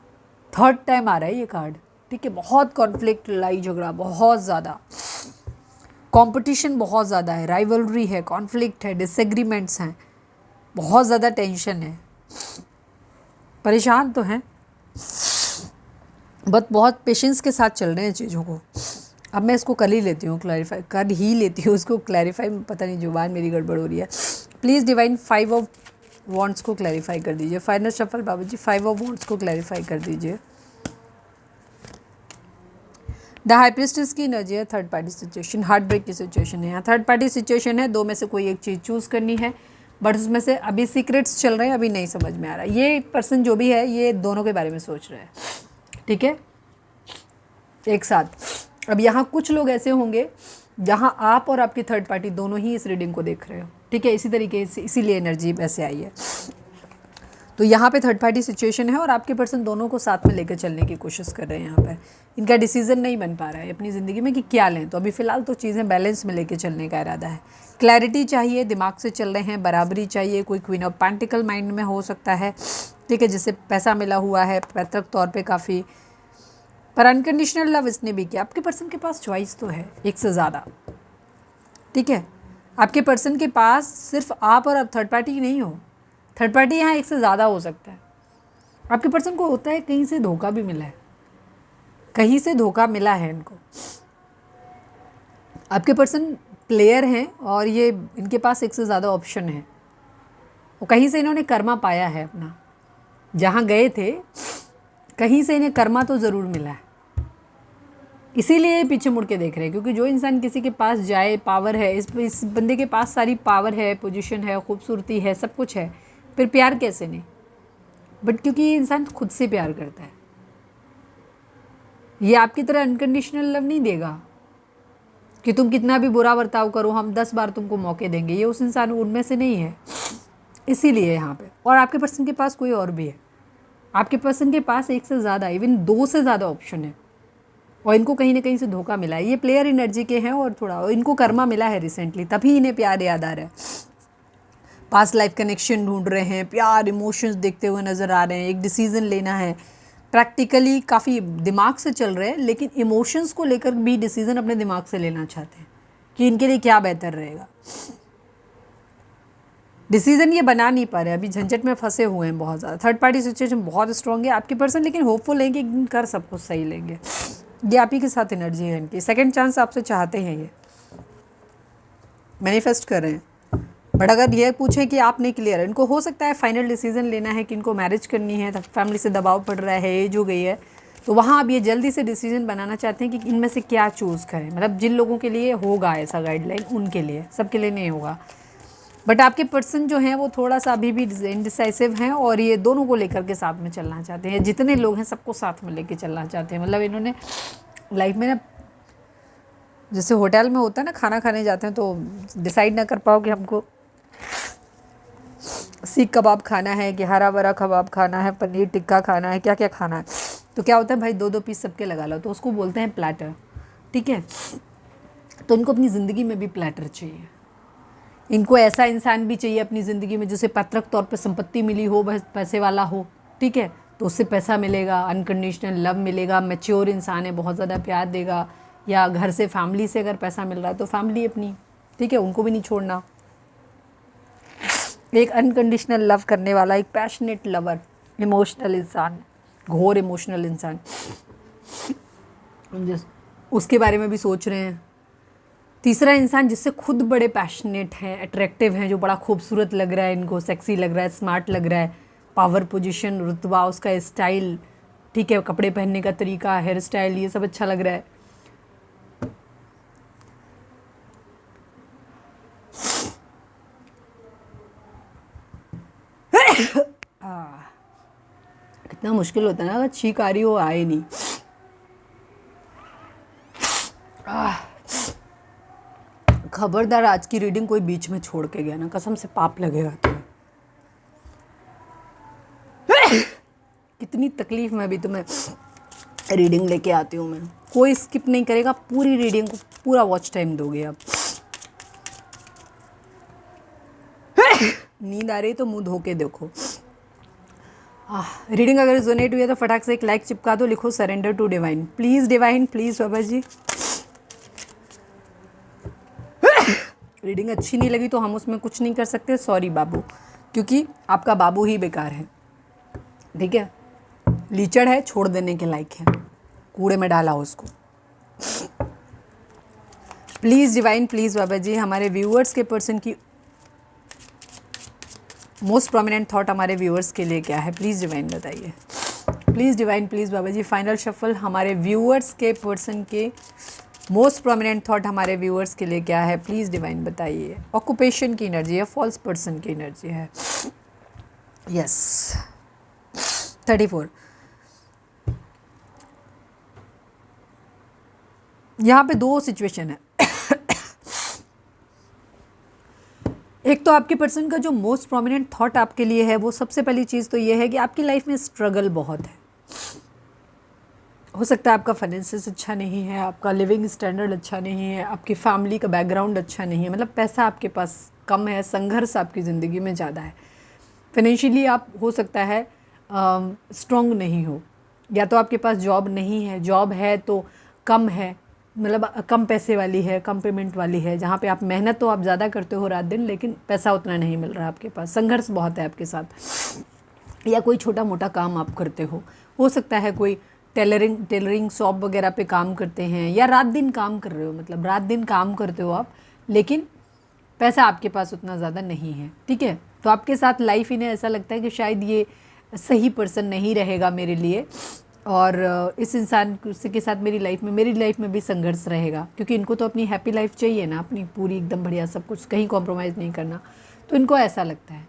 third time आ रहा है ये कार्ड। ठीक है, बहुत कॉन्फ्लिक्ट, लड़ाई झगड़ा बहुत ज़्यादा, कंपटीशन बहुत ज़्यादा है, राइवलरी है, कॉन्फ्लिक्ट है, डिसएग्रीमेंट्स हैं, बहुत ज़्यादा टेंशन है। परेशान तो हैं, बट बहुत पेशेंस के साथ चल रहे हैं चीज़ों को। अब मैं इसको कर ही लेती हूँ, क्लैरिफाई कर ही लेती हूँ उसको, क्लैरिफाई, पता नहीं जुबान मेरी गड़बड़ हो रही है। प्लीज़ डिवाइन 5 ऑफ वॉन्ट्स को क्लैरिफाई कर दीजिए। फाइनल शफल बाबू जी 5 ऑफ वॉन्ट्स को क्लैरिफाई कर दीजिए। द हाई प्रीस्टेस की एनर्जी है, third party situation, heart break की सिचुएशन है, यहाँ थर्ड पार्टी सिचुएशन है, दो में से कोई एक चीज़ चूज़ करनी है, बट उसमें से अभी सीक्रेट्स चल रहे हैं, अभी नहीं समझ में आ रहा। ये पर्सन जो भी है ये दोनों के बारे में सोच रहा है, ठीक है, एक साथ। अब यहाँ कुछ लोग ऐसे होंगे जहाँ आप और आपकी थर्ड पार्टी दोनों ही इस रीडिंग को देख रहे हो, ठीक है, इसी तरीके से, इसीलिए एनर्जी वैसे आई है। तो यहाँ पे थर्ड पार्टी सिचुएशन है और आपके पर्सन दोनों को साथ में लेकर चलने की कोशिश कर रहे हैं। यहाँ पे इनका डिसीजन नहीं बन पा रहा है अपनी ज़िंदगी में कि क्या लें, तो अभी फ़िलहाल तो चीज़ें बैलेंस में लेके चलने का इरादा है। क्लैरिटी चाहिए, दिमाग से चल रहे हैं, बराबरी चाहिए, कोई क्वीन ऑफ पेंटिकल माइंड में हो सकता है, ठीक है, जिससे पैसा मिला हुआ है पैतृक तौर पर काफ़ी, पर अनकंडीशनल लव इसने भी किया। आपके पर्सन के पास चॉइस तो है एक से ज़्यादा, ठीक है, आपके पर्सन के पास सिर्फ आप और अब थर्ड पार्टी नहीं हो, थर्ड पार्टी यहाँ एक से ज़्यादा हो सकता है। आपके पर्सन को होता है कहीं से धोखा भी मिला है, कहीं से धोखा मिला है इनको। आपके पर्सन प्लेयर हैं और ये इनके पास एक से ज़्यादा ऑप्शन है, और कहीं से इन्होंने कर्मा पाया है अपना, जहाँ गए थे कहीं से इन्हें कर्मा तो ज़रूर मिला है, इसीलिए पीछे मुड़ के देख रहे हैं। क्योंकि जो इंसान किसी के पास जाए, पावर है, इस बंदे के पास सारी पावर है, पोजीशन है, खूबसूरती है, सब कुछ है, फिर प्यार कैसे नहीं। बट क्योंकि ये इंसान खुद से प्यार करता है, ये आपकी तरह अनकंडीशनल लव नहीं देगा कि तुम कितना भी बुरा बर्ताव करो हम 10 बार तुमको मौके देंगे, ये उस इंसान उनमें से नहीं है, इसीलिए यहाँ पे। और आपके पर्सन के पास कोई और भी है, आपके पर्सन के पास एक से ज़्यादा, इवन 2 से ज़्यादा ऑप्शन है, और इनको कहीं ना कहीं से धोखा मिला है। ये प्लेयर एनर्जी के हैं और थोड़ा इनको कर्मा मिला है रिसेंटली, तभी इन्हें प्यार याद आ रहा है। पास्ट लाइफ कनेक्शन ढूंढ रहे हैं, प्यार इमोशंस देखते हुए नज़र आ रहे हैं, एक डिसीज़न लेना है, प्रैक्टिकली काफ़ी दिमाग से चल रहे हैं, लेकिन इमोशंस को लेकर भी डिसीज़न अपने दिमाग से लेना चाहते हैं कि इनके लिए क्या बेहतर रहेगा। डिसीज़न ये बना नहीं पा रहे, अभी झंझट में फंसे हुए हैं बहुत ज़्यादा। थर्ड पार्टी सिचुएशन बहुत स्ट्रॉन्ग है आपके पर्सन, लेकिन होपफुल है कि कर सब कुछ सही लेंगे। ये आप ही के साथ एनर्जी है इनकी, सेकंड चांस आपसे चाहते हैं, ये मैनिफेस्ट कर रहे हैं। बट अगर ये पूछें कि आप नहीं क्लियर है, इनको हो सकता है फाइनल डिसीजन लेना है कि इनको मैरिज करनी है, फैमिली से दबाव पड़ रहा है, एज हो गई है, तो वहाँ अब ये जल्दी से डिसीजन बनाना चाहते हैं कि इनमें से क्या चूज़ करें। मतलब जिन लोगों के लिए होगा ऐसा गाइडलाइन, उनके लिए, सबके लिए नहीं होगा। बट आपके पर्सन जो हैं वो थोड़ा सा अभी भी इनडिसाइसिव हैं और ये दोनों को लेकर के साथ में चलना चाहते हैं। जितने लोग हैं सबको साथ में लेके चलना चाहते हैं। मतलब इन्होंने लाइफ में ना, जैसे होटल में होता है ना, खाना खाने जाते हैं तो डिसाइड ना कर पाओ कि हमको सीख कबाब खाना है कि हरा भरा कबाब खाना है, पनीर टिक्का खाना है, क्या क्या खाना है, तो क्या होता है भाई 2-2 पीस सबके लगा लो, तो उसको बोलते हैं प्लेटर, ठीक है। तो इनको अपनी ज़िंदगी में भी प्लेटर चाहिए। इनको ऐसा इंसान भी चाहिए अपनी ज़िंदगी में जिसे पैतृक तौर पे संपत्ति मिली हो, बस पैसे वाला हो, ठीक है, तो उससे पैसा मिलेगा, अनकंडीशनल लव मिलेगा, मैच्योर इंसान है, बहुत ज़्यादा प्यार देगा, या घर से फैमिली से अगर पैसा मिल रहा है तो फैमिली अपनी, ठीक है, उनको भी नहीं छोड़ना। एक अनकंडीशनल लव करने वाला, एक पैशनेट लवर, इमोशनल इंसान, घोर इमोशनल इंसान, उसके बारे में भी सोच रहे हैं। तीसरा इंसान जिससे खुद बड़े पैशनेट हैं, अट्रैक्टिव हैं, जो बड़ा खूबसूरत लग रहा है इनको, सेक्सी लग रहा है, स्मार्ट लग रहा है, पावर पोजीशन, रुतबा, उसका स्टाइल, ठीक है, कपड़े पहनने का तरीका, हेयर स्टाइल, ये सब अच्छा लग रहा है। कितना मुश्किल होता है ना अगर छींक आ रही हो, आए नहीं। खबरदार आज की रीडिंग कोई बीच में छोड़ के गया ना, कसम से पाप लगेगा तुम्हें। कितनी तकलीफ में भी तुम्हें रीडिंग लेके आती हूँ मैं, कोई स्किप नहीं करेगा, पूरी रीडिंग को पूरा वॉच टाइम दोगे। अब नींद आ रही तो मुंह धो के देखो। रीडिंग अगर रिजोनेट हुई है तो फटाक से एक लाइक चिपका दो, लिखो surrender to divine, please divine, please बाबा जी। रीडिंग अच्छी नहीं लगी तो हम उसमें कुछ नहीं कर सकते, सॉरी बाबू, क्योंकि आपका बाबू ही बेकार है। ठीक है, लीचड़ है, छोड़ देने के लायक है, कूड़े में डाला हो उसको। प्लीज़ डिवाइन, प्लीज़ बाबा जी, हमारे व्यूअर्स के पर्सन की मोस्ट प्रोमिनेंट थॉट हमारे व्यूअर्स के लिए क्या है, प्लीज़ डिवाइन बताइए। प्लीज़ डिवाइन, प्लीज़ बाबा जी, फाइनल शफल हमारे व्यूअर्स के पर्सन के मोस्ट प्रोमिनेंट थॉट हमारे व्यूअर्स के लिए क्या है, प्लीज़ डिवाइन बताइए। ऑक्यूपेशन की एनर्जी है, फॉल्स पर्सन की एनर्जी है। यस 34। यहाँ पे दो सिचुएशन है। एक तो आपके पर्सन का जो मोस्ट प्रोमिनेंट थॉट आपके लिए है, वो सबसे पहली चीज़ तो ये है कि आपकी लाइफ में स्ट्रगल बहुत है। हो सकता है आपका फाइनेंसिस अच्छा नहीं है, आपका लिविंग स्टैंडर्ड अच्छा नहीं है, आपकी फैमिली का बैकग्राउंड अच्छा नहीं है, मतलब पैसा आपके पास कम है, संघर्ष आपकी ज़िंदगी में ज़्यादा है। फाइनेंशियली आप हो सकता है स्ट्रॉन्ग नहीं हो, या तो आपके पास जॉब नहीं है, जॉब है तो कम है, मतलब कम पैसे वाली है, कम पेमेंट वाली है, जहाँ पे आप मेहनत तो आप ज़्यादा करते हो रात दिन, लेकिन पैसा उतना नहीं मिल रहा आपके पास, संघर्ष बहुत है आपके साथ। या कोई छोटा मोटा काम आप करते हो सकता है कोई टेलरिंग शॉप वगैरह पे काम करते हैं, या रात दिन काम कर रहे हो, मतलब रात दिन काम करते हो आप, लेकिन पैसा आपके पास उतना ज़्यादा नहीं है। ठीक है, तो आपके साथ लाइफ इन्हें ऐसा लगता है कि शायद ये सही पर्सन नहीं रहेगा मेरे लिए, और इस इंसान के साथ मेरी लाइफ में भी संघर्ष रहेगा, क्योंकि इनको तो अपनी हैप्पी लाइफ चाहिए ना, अपनी पूरी एकदम बढ़िया सब कुछ, कहीं कॉम्प्रोमाइज़ नहीं करना। तो इनको ऐसा लगता है,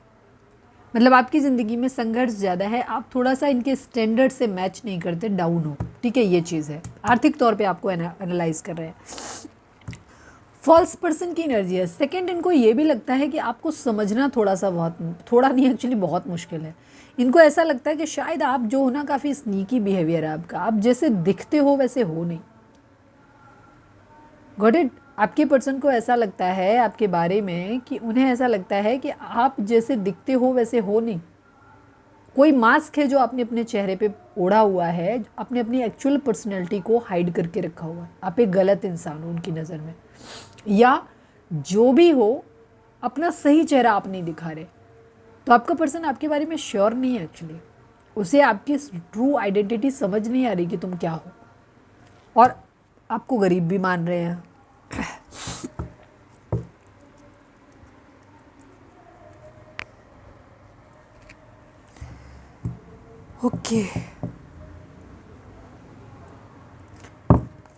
मतलब आपकी ज़िंदगी में संघर्ष ज़्यादा है, आप थोड़ा सा इनके स्टैंडर्ड से मैच नहीं करते, डाउन हो। ठीक है, ये चीज़ है, आर्थिक तौर पे आपको एनालाइज कर रहे हैं। फॉल्स पर्सन की एनर्जी है। सेकंड, इनको ये भी लगता है कि आपको समझना थोड़ा नहीं एक्चुअली बहुत मुश्किल है। इनको ऐसा लगता है कि शायद आप जो हो ना, काफ़ी स्नीकी बिहेवियर है आपका, आप जैसे दिखते हो वैसे हो नहीं। Got it? आपके पर्सन को ऐसा लगता है आपके बारे में कि उन्हें ऐसा लगता है कि आप जैसे दिखते हो वैसे हो नहीं। कोई मास्क है जो आपने अपने चेहरे पे ओढ़ा हुआ है, आपने अपनी एक्चुअल पर्सनैलिटी को हाइड करके रखा हुआ है। आप एक गलत इंसान हो उनकी नज़र में, या जो भी हो, अपना सही चेहरा आप नहीं दिखा रहे। तो आपका पर्सन आपके बारे में श्योर नहीं है एक्चुअली, उसे आपकी ट्रू आइडेंटिटी समझ नहीं आ रही कि तुम क्या हो, और आपको गरीब भी मान रहे हैं। ओके,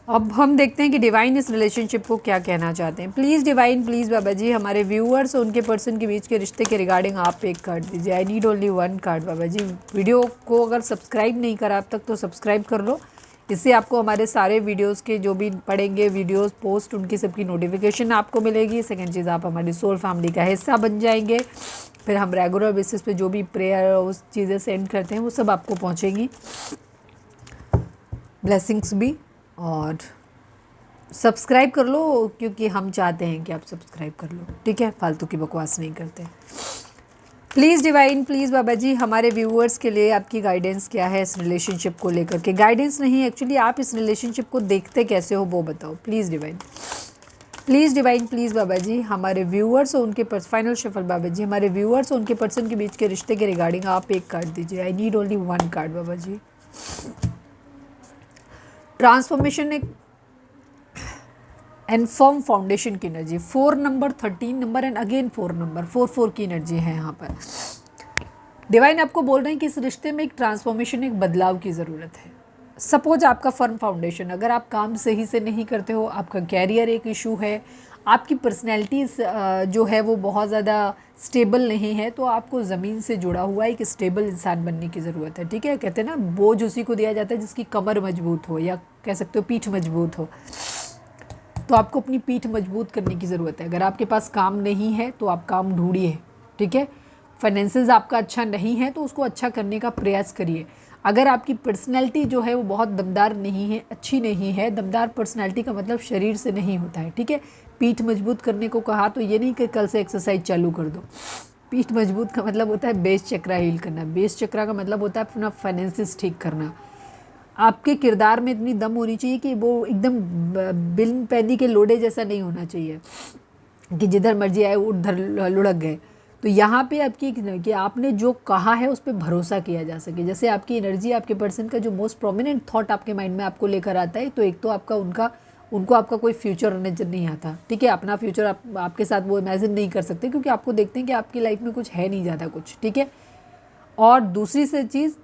अब हम देखते हैं कि डिवाइन इस रिलेशनशिप को क्या कहना चाहते हैं। प्लीज़ डिवाइन, प्लीज़ बाबा जी, हमारे व्यूअर्स और उनके पर्सन के बीच के रिश्ते के रिगार्डिंग आप एक कार्ड दीजिए। I need only one card बाबा जी। वीडियो को अगर सब्सक्राइब नहीं करा अब तक तो सब्सक्राइब कर लो, इससे आपको हमारे सारे वीडियोज़ के जो भी पड़ेंगे, वीडियोज़ पोस्ट, उनकी सबकी नोटिफिकेशन आपको मिलेगी। सेकेंड चीज़, आप हमारी सोल फैमिली का हिस्सा बन जाएंगे। फिर हम रेगुलर बेसिस पे जो भी प्रेयर उस चीज़ें सेंड करते हैं वो सब आपको पहुँचेंगी, ब्लेसिंग्स भी। और सब्सक्राइब कर लो, क्योंकि हम चाहते हैं कि आप सब्सक्राइब कर लो। ठीक है, फालतू की बकवास नहीं करते। प्लीज़ डिवाइन, प्लीज़ बाबा जी, हमारे व्यूअर्स के लिए आपकी गाइडेंस क्या है इस रिलेशनशिप को लेकर के। गाइडेंस नहीं, एक्चुअली आप इस रिलेशनशिप को देखते कैसे हो वो बताओ। Please divine, please divine, please बाबा जी, हमारे व्यूअर्स और उनके फाइनल शफल बाबा जी, हमारे व्यूअर्स और उनके पर्सन के बीच के रिश्ते के रिगार्डिंग आप एक कार्ड दीजिए। I need only one card बाबा जी। ट्रांसफॉर्मेशन एक एंड फर्म फाउंडेशन की energy, 4 number, 13 number and again 4 number, 4 की एनर्जी है यहाँ पर। डिवाइन आपको बोल रहे हैं कि इस रिश्ते में एक ट्रांसफॉर्मेशन, एक बदलाव की ज़रूरत है। सपोज आपका फर्म फाउंडेशन, अगर आप काम सही से नहीं करते हो, आपका कैरियर एक इशू है, आपकी पर्सनैलिटी जो है वो बहुत ज़्यादा स्टेबल नहीं है, तो आपको ज़मीन से जुड़ा हुआ एक स्टेबल इंसान बनने की ज़रूरत है। ठीक है, कहते हैं ना, बोझ उसी को दिया जाता है जिसकी कमर मजबूत हो, या कह सकते हो पीठ मजबूत हो। तो आपको अपनी पीठ मजबूत करने की ज़रूरत है। अगर आपके पास काम नहीं है तो आप काम ढूंढिए। ठीक है, फाइनेंसेस आपका अच्छा नहीं है तो उसको अच्छा करने का प्रयास करिए। अगर आपकी पर्सनैलिटी जो है वो बहुत दमदार नहीं है, अच्छी नहीं है, दमदार पर्सनैलिटी का मतलब शरीर से नहीं होता है। ठीक है, पीठ मजबूत करने को कहा तो ये नहीं कि कल से एक्सरसाइज चालू कर दो। पीठ मजबूत का मतलब होता है बेस चक्रा हील करना। बेस चक्रा का मतलब होता है अपना फाइनेंसेस ठीक करना। आपके किरदार में इतनी दम होनी चाहिए कि वो एकदम बिन पैदी के लोडे जैसा नहीं होना चाहिए कि जिधर मर्जी आए उधर लुढ़क गए। तो यहाँ पे आपकी कि आपने जो कहा है उस पर भरोसा किया जा सके। जैसे आपकी एनर्जी, आपके पर्सन का जो मोस्ट प्रोमिनेंट थॉट आपके माइंड में आपको लेकर आता है, तो एक तो आपका उनको आपका कोई फ्यूचर नजर नहीं आता, ठीक है। अपना फ्यूचर आपके साथ वो इमेजिन नहीं कर सकते, क्योंकि आपको देखते हैं कि आपकी लाइफ में कुछ है नहीं ज़्यादा कुछ, ठीक है। और दूसरी से चीज़,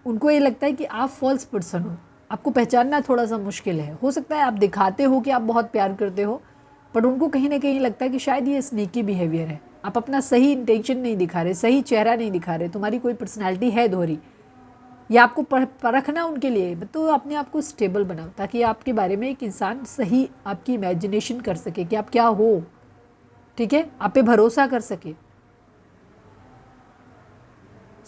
उनको ये लगता है कि आप फॉल्स पर्सन हो, आपको पहचानना थोड़ा सा मुश्किल है। हो सकता है आप दिखाते हो कि आप बहुत प्यार करते हो, बट उनको कहीं ना कहीं लगता है कि शायद ये स्नेकी बिहेवियर है, आप अपना सही इंटेंशन नहीं दिखा रहे, सही चेहरा नहीं दिखा रहे, तुम्हारी कोई पर्सनैलिटी है दोहरी, या आपको परखना उनके लिए। तो अपने आप को स्टेबल बनाओ, ताकि आपके बारे में एक इंसान सही आपकी इमेजिनेशन कर सके कि आप क्या हो, ठीक है, आप पे भरोसा कर सके।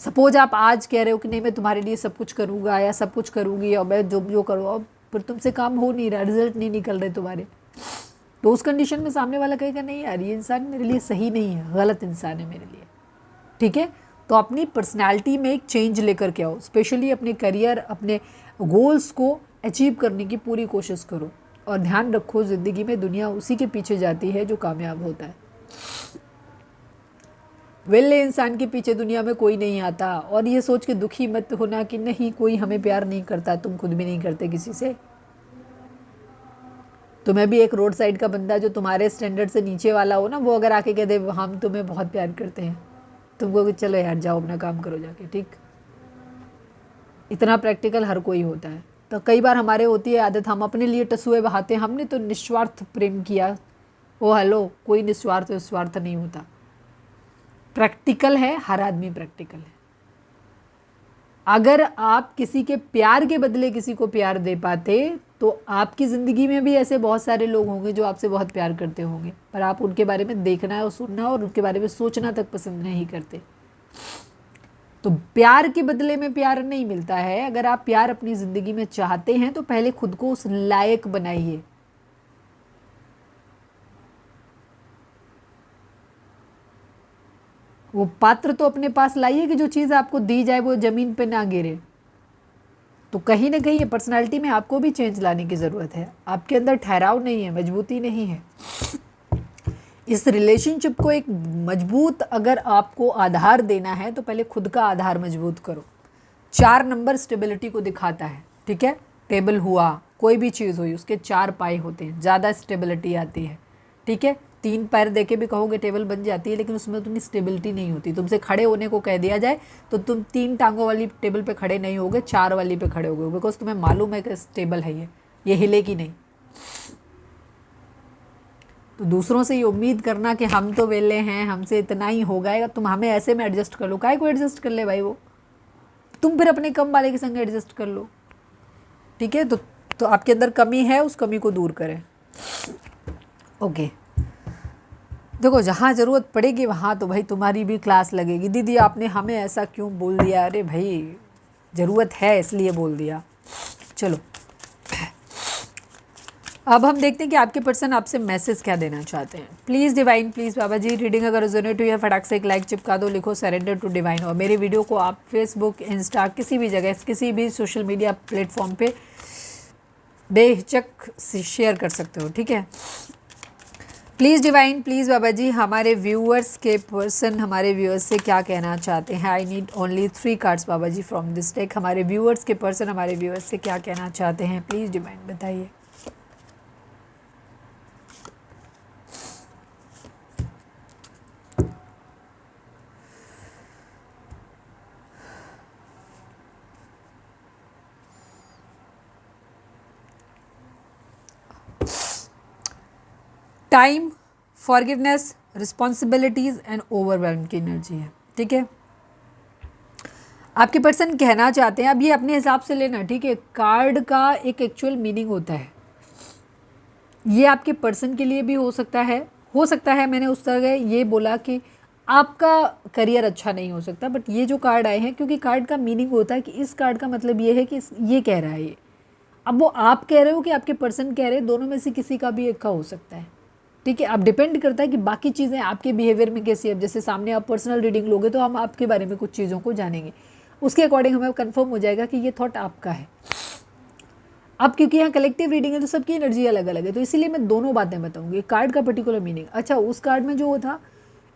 सपोज आप आज कह रहे हो कि नहीं मैं तुम्हारे लिए सब कुछ करूँगा या सब कुछ करूँगी और मैं जो जो करूँ, अब फिर तुमसे काम हो नहीं रहा, रिजल्ट नहीं निकल रहे तुम्हारे, तो उस कंडीशन में सामने वाला कहेगा नहीं यार ये इंसान मेरे लिए सही नहीं है, गलत इंसान है मेरे लिए, ठीक है। तो अपनी पर्सनालिटी में एक चेंज लेकर के आओ, स्पेशली अपने करियर, अपने गोल्स को अचीव करने की पूरी कोशिश करो। और ध्यान रखो, ज़िंदगी में दुनिया उसी के पीछे जाती है जो कामयाब होता है। वेले इंसान के पीछे दुनिया में कोई नहीं आता। और ये सोच के दुखी मत होना कि नहीं कोई हमें प्यार नहीं करता, तुम खुद भी नहीं करते किसी से। तुम्हें भी एक रोड साइड का बंदा जो तुम्हारे स्टैंडर्ड से नीचे वाला हो ना, वो अगर आके कह दे हम तुम्हें बहुत प्यार करते हैं, तुमको कि चलो यार जाओ अपना काम करो जाके, ठीक। इतना प्रैक्टिकल हर कोई होता है। तो कई बार हमारे होती है आदत, हम अपने लिए टसुए बहाते हैं, हमने तो निस्वार्थ प्रेम किया। ओ हेलो, कोई निस्वार्थ स्वार्थ नहीं होता। प्रैक्टिकल है, हर आदमी प्रैक्टिकल है। अगर आप किसी के प्यार के बदले किसी को प्यार दे पाते, तो आपकी ज़िंदगी में भी ऐसे बहुत सारे लोग होंगे जो आपसे बहुत प्यार करते होंगे, पर आप उनके बारे में देखना और सुनना और उनके बारे में सोचना तक पसंद नहीं करते। तो प्यार के बदले में प्यार नहीं मिलता है। अगर आप प्यार अपनी ज़िंदगी में चाहते हैं तो पहले खुद को उस लायक बनाइए। वो पात्र तो अपने पास लाइए कि जो चीज़ आपको दी जाए वो ज़मीन पे ना गिरे। तो कहीं ना कहीं ये पर्सनालिटी में आपको भी चेंज लाने की ज़रूरत है। आपके अंदर ठहराव नहीं है, मजबूती नहीं है। इस रिलेशनशिप को एक मजबूत अगर आपको आधार देना है तो पहले खुद का आधार मजबूत करो। 4 नंबर स्टेबिलिटी को दिखाता है, ठीक है। टेबल हुआ, कोई भी चीज़ हुई, उसके 4 पाए होते हैं, ज़्यादा स्टेबिलिटी आती है, ठीक है। 3 पैर देके भी कहोगे टेबल बन जाती है, लेकिन उसमें उतनी स्टेबिलिटी नहीं होती। तुमसे खड़े होने को कह दिया जाए तो तुम 3 टांगों वाली टेबल पे खड़े नहीं होगे, 4 वाली पे खड़े होगे, बिकॉज तुम्हें मालूम है कि स्टेबल है ये हिलेगी नहीं। तो दूसरों से ये उम्मीद करना कि हम तो वेले हैं, हमसे इतना ही होगा, तुम हमें ऐसे में एडजस्ट कर लो, काहे को एडजस्ट कर ले भाई, वो तुम फिर अपने कम वाले के संग एडजस्ट कर लो, ठीक है। तो आपके अंदर कमी है, उस कमी को दूर करें। ओके, देखो जहाँ ज़रूरत पड़ेगी वहाँ तो भाई तुम्हारी भी क्लास लगेगी। दीदी आपने हमें ऐसा क्यों बोल दिया? अरे भाई ज़रूरत है इसलिए बोल दिया। चलो अब हम देखते हैं कि आपके पर्सन आपसे मैसेज क्या देना चाहते हैं। प्लीज़ डिवाइन, प्लीज़ बाबा जी, रीडिंग अगर रेजोनेट हुई है फटाक से एक लाइक चिपका दो, लिखो सरेंडर टू डिवाइन। और मेरे वीडियो को आप फेसबुक, इंस्टा, किसी भी जगह, किसी भी सोशल मीडिया प्लेटफॉर्म पे बेहिचक से शेयर कर सकते हो, ठीक है। प्लीज़ डिवाइन, प्लीज़ बाबा जी, हमारे व्यूअर्स के पर्सन हमारे व्यूअर्स से क्या कहना चाहते हैं। आई नीड ओनली 3 कार्ड्स बाबा जी फ्रॉम दिस डेक। हमारे व्यूअर्स के पर्सन हमारे व्यूअर्स से क्या कहना चाहते हैं, प्लीज़ डिवाइन बताइए। Time, forgiveness, responsibilities and overwhelm की एनर्जी है, ठीक है। आपके पर्सन कहना चाहते हैं, अब ये अपने हिसाब से लेना, ठीक है। कार्ड का एक एक्चुअल मीनिंग होता है, ये आपके पर्सन के लिए भी हो सकता है मैंने उस तरह ये बोला कि आपका करियर अच्छा नहीं हो सकता, बट ये जो कार्ड आए हैं, क्योंकि कार्ड का मीनिंग होता है कि इस कार्ड का मतलब ये है कि ये कह रहा है ये। अब वो आप कह रहे हो कि आपके पर्सन कह रहे हैं, दोनों में से किसी का भी एक का हो सकता है, ठीक है। अब डिपेंड करता है कि बाकी चीज़ें आपके बिहेवियर में कैसी है। जैसे सामने आप पर्सनल रीडिंग लोगे तो हम आपके बारे में कुछ चीज़ों को जानेंगे, उसके अकॉर्डिंग हमें कंफर्म हो जाएगा कि ये थॉट आपका है। अब क्योंकि यहाँ कलेक्टिव रीडिंग है तो सबकी एनर्जी अलग अलग है, तो इसीलिए मैं दोनों बातें बताऊंगी, कार्ड का पर्टिकुलर मीनिंग। अच्छा, उस कार्ड में जो था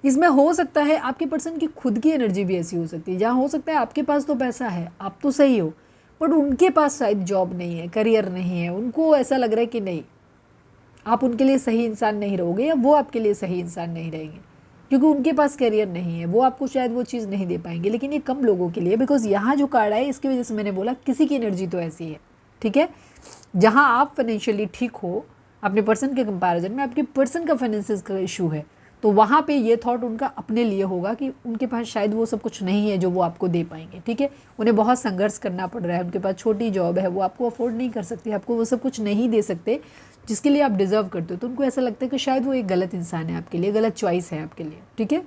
इसमें हो सकता है आपके पर्सन की खुद की एनर्जी भी ऐसी हो सकती है, जहाँ हो सकता है आपके पास तो पैसा है, आप तो सही हो, बट उनके पास शायद जॉब नहीं है, करियर नहीं है, उनको ऐसा लग रहा है कि नहीं आप उनके लिए सही इंसान नहीं रहोगे, या वो आपके लिए सही इंसान नहीं रहेंगे, क्योंकि उनके पास करियर नहीं है, वो आपको शायद वो चीज़ नहीं दे पाएंगे। लेकिन ये कम लोगों के लिए, बिकॉज यहाँ जो कार्ड है इसकी वजह से मैंने बोला किसी की एनर्जी तो ऐसी है, ठीक है, जहाँ आप फाइनेंशियली ठीक हो अपने पर्सन के कंपैरिजन में, आपके पर्सन का फाइनेंसिस का इशू है, तो वहाँ पे ये थॉट उनका अपने लिए होगा कि उनके पास शायद वो सब कुछ नहीं है जो वो आपको दे पाएंगे, ठीक है, उन्हें बहुत संघर्ष करना पड़ रहा है, उनके पास छोटी जॉब है, वो आपको अफोर्ड नहीं कर सकते, आपको वो सब कुछ नहीं दे सकते जिसके लिए आप डिजर्व करते हो, तो उनको ऐसा लगता है कि शायद वो एक गलत इंसान है आपके लिए, गलत चॉइस है आपके लिए, ठीक है।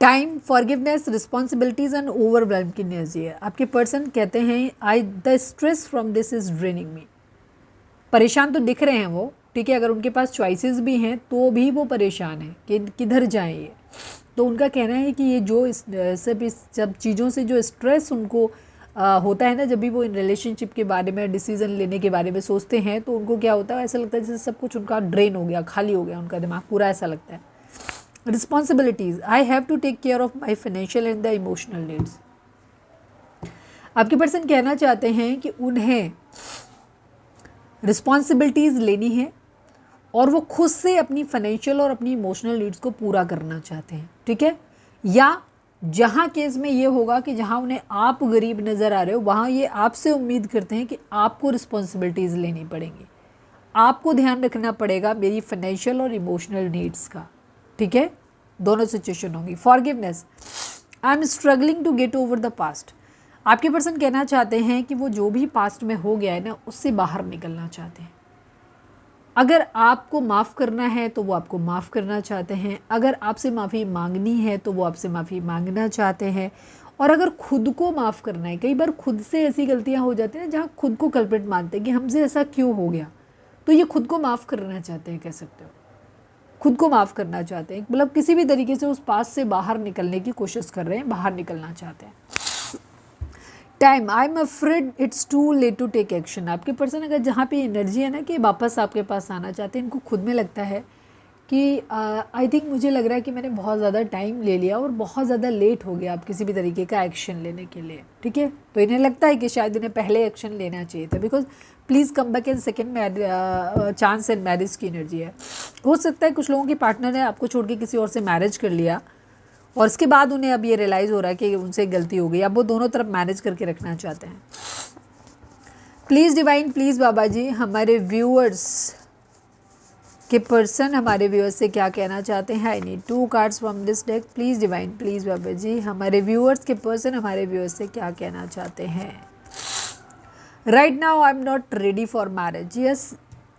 Time, forgiveness, responsibilities and overwhelm की एनर्जी है। आपके पर्सन कहते हैं I the stress from this is draining me. परेशान तो दिख रहे हैं वो, ठीक है, अगर उनके पास चॉइसेस भी हैं तो भी वो परेशान है कि किधर जाएं ये। तो उनका कहना है कि ये जो सब चीज़ों से जो स्ट्रेस उनको होता है ना, जब भी वो इन रिलेशनशिप के बारे में, डिसीजन लेने के बारे में सोचते हैं, तो उनको क्या होता है, ऐसा लगता है जैसे सब कुछ उनका ड्रेन हो गया, खाली हो गया उनका दिमाग पूरा, ऐसा लगता है। Responsibilities, I have to take care of my financial and the emotional needs. आपके पर्सन कहना चाहते हैं कि उन्हें रिस्पॉन्सिबिलिटीज़ लेनी है और वो खुद से अपनी फाइनेंशियल और अपनी इमोशनल नीड्स को पूरा करना चाहते हैं, ठीक है। या जहाँ केस में ये होगा कि जहाँ उन्हें आप गरीब नज़र आ रहे हो, वहाँ ये आपसे उम्मीद करते हैं कि आपको रिस्पॉन्सिबिलिटीज़ लेनी पड़ेंगी, आपको ध्यान रखना पड़ेगा मेरी फाइनेंशियल और इमोशनल नीड्स का, ठीक है, दोनों सिचुएशन होंगी। Forgiveness, I am struggling to get over the past. आपके पर्सन कहना चाहते हैं कि वो जो भी पास्ट में हो गया है ना, उससे बाहर निकलना चाहते हैं। अगर आपको माफ़ करना है तो वो आपको माफ़ करना चाहते हैं, अगर आपसे माफ़ी मांगनी है तो वो आपसे माफ़ी मांगना चाहते हैं, और अगर खुद को माफ़ करना है, कई बार खुद से ऐसी गलतियां हो जाती हैं जहाँ खुद को कल्प्रिट मानते हैं कि हमसे ऐसा क्यों हो गया, तो ये खुद को माफ़ करना चाहते हैं, कह सकते हो खुद को माफ़ करना चाहते हैं, मतलब किसी भी तरीके से उस पास से बाहर निकलने की कोशिश कर रहे हैं, बाहर निकलना चाहते हैं। Time, I am afraid it's too late to take action. आपके पर्सन अगर जहाँ पे एनर्जी है ना कि वापस आपके पास आना चाहते हैं, इनको खुद में लगता है कि आई थिंक मुझे लग रहा है कि मैंने बहुत ज़्यादा टाइम ले लिया और बहुत ज़्यादा लेट हो गया आप किसी भी तरीके का एक्शन लेने के लिए, ठीक है। तो इन्हें लगता है कि शायद इन्हें पहले एक्शन लेना चाहिए था, because please come back in second chance and marriage की एनर्जी है। हो सकता है कुछ लोगों के पार्टनर ने आपको छोड़ के किसी और से मैरिज कर लिया और इसके बाद उन्हें अब ये रियलाइज़ हो रहा है कि उनसे गलती हो गई, अब वो दोनों तरफ मैनेज करके रखना चाहते हैं। प्लीज़ डिवाइन, प्लीज़ बाबा जी, हमारे व्यूअर्स के पर्सन हमारे व्यूअर्स से क्या कहना चाहते हैं। I need 2 cards from this deck, please divine, please बाबा जी, हमारे व्यूअर्स के पर्सन हमारे व्यूअर्स से क्या कहना चाहते हैं। Right now I am not ready for marriage. Yes,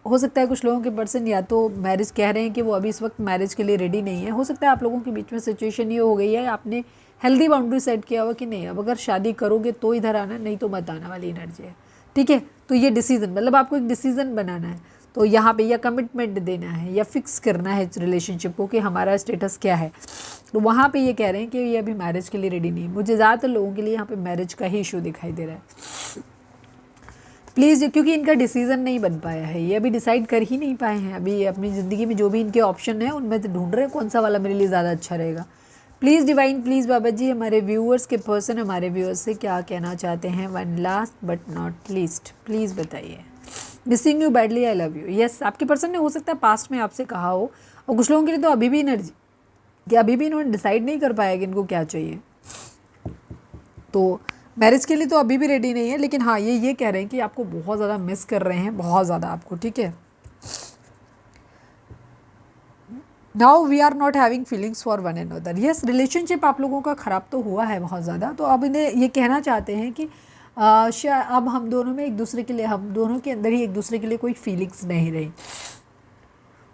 हो सकता है कुछ लोगों के पर्सन या तो मैरिज कह रहे हैं कि वो अभी इस वक्त मैरिज के लिए रेडी नहीं है। हो सकता है आप लोगों के बीच में सिचुएशन ये हो गई है, आपने हेल्दी बाउंड्री सेट किया हुआ कि नहीं अब अगर शादी करोगे तो इधर आना, नहीं तो मत आना वाली एनर्जी है, ठीक है। तो ये डिसीजन, मतलब आपको एक डिसीजन बनाना है, तो यहाँ पे या कमिटमेंट देना है या फिक्स करना है रिलेशनशिप को कि हमारा स्टेटस क्या है। तो वहाँ पे ये कह रहे हैं कि ये अभी मैरिज के लिए रेडी नहीं है। मुझे ज़्यादातर लोगों के लिए यहाँ पे मैरिज का ही इशू दिखाई दे रहा है। प्लीज़, क्योंकि इनका डिसीज़न नहीं बन पाया है, ये अभी डिसाइड कर ही नहीं पाए हैं, अभी अपनी ज़िंदगी में जो भी इनके ऑप्शन है उनमें तो ढूंढ रहे हैं कौन सा वाला मेरे लिए ज़्यादा अच्छा रहेगा। प्लीज़ डिवाइन, प्लीज़ बाबा जी, हमारे व्यूअर्स के पर्सन हमारे व्यूअर्स से क्या कहना चाहते हैं। One last but not least, please बताइए। Missing you badly, I love you. Yes, आपके पर्सन ने हो सकता है पास्ट में आपसे कहा हो, और कुछ लोगों के लिए तो अभी भी एनर्जी कि अभी भी इन्होंने डिसाइड नहीं कर पाया कि इनको क्या चाहिए, तो मैरिज के लिए तो अभी भी रेडी नहीं है। लेकिन हाँ, ये कह रहे हैं कि आपको बहुत ज़्यादा मिस कर रहे हैं, बहुत ज़्यादा आपको, ठीक है। Now we are not having feelings for one and other. Yes, relationship आप लोगों का ख़राब तो हुआ है बहुत ज़्यादा, तो अब इन्हें ये कहना चाहते हैं कि अब हम दोनों में एक दूसरे के लिए, हम दोनों के अंदर ही एक दूसरे के लिए कोई फीलिंग्स नहीं रही।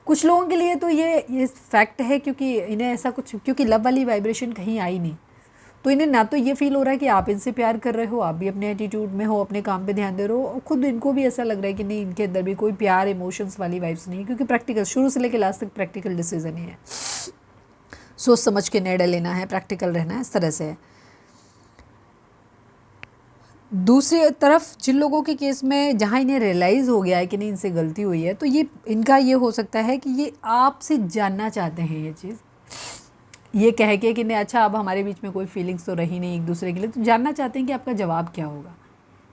कुछ लोगों के लिए तो ये फैक्ट है, क्योंकि इन्हें ऐसा कुछ, क्योंकि लव वाली वाइब्रेशन कहीं आई नहीं, तो इन्हें ना तो ये फील हो रहा है कि आप इनसे प्यार कर रहे हो, आप भी अपने एटीट्यूड में हो, अपने काम पे ध्यान दे रहे हो, और खुद इनको भी ऐसा लग रहा है कि नहीं, इनके अंदर भी कोई प्यार, इमोशंस वाली वाइब्स नहीं है, क्योंकि प्रैक्टिकल शुरू से लेकर लास्ट तक प्रैक्टिकल डिसीजन ही है, सोच समझ के निर्णय लेना है, प्रैक्टिकल रहना है, इस तरह से है। दूसरी तरफ जिन लोगों के केस में जहाँ इन्हें रियलाइज़ हो गया है कि नहीं इनसे गलती हुई है, तो ये इनका ये हो सकता है कि ये आपसे जानना चाहते हैं ये चीज़ ये कह के कि नहीं अच्छा अब हमारे बीच में कोई फीलिंग्स तो रही नहीं एक दूसरे के लिए, तो जानना चाहते हैं कि आपका जवाब क्या होगा,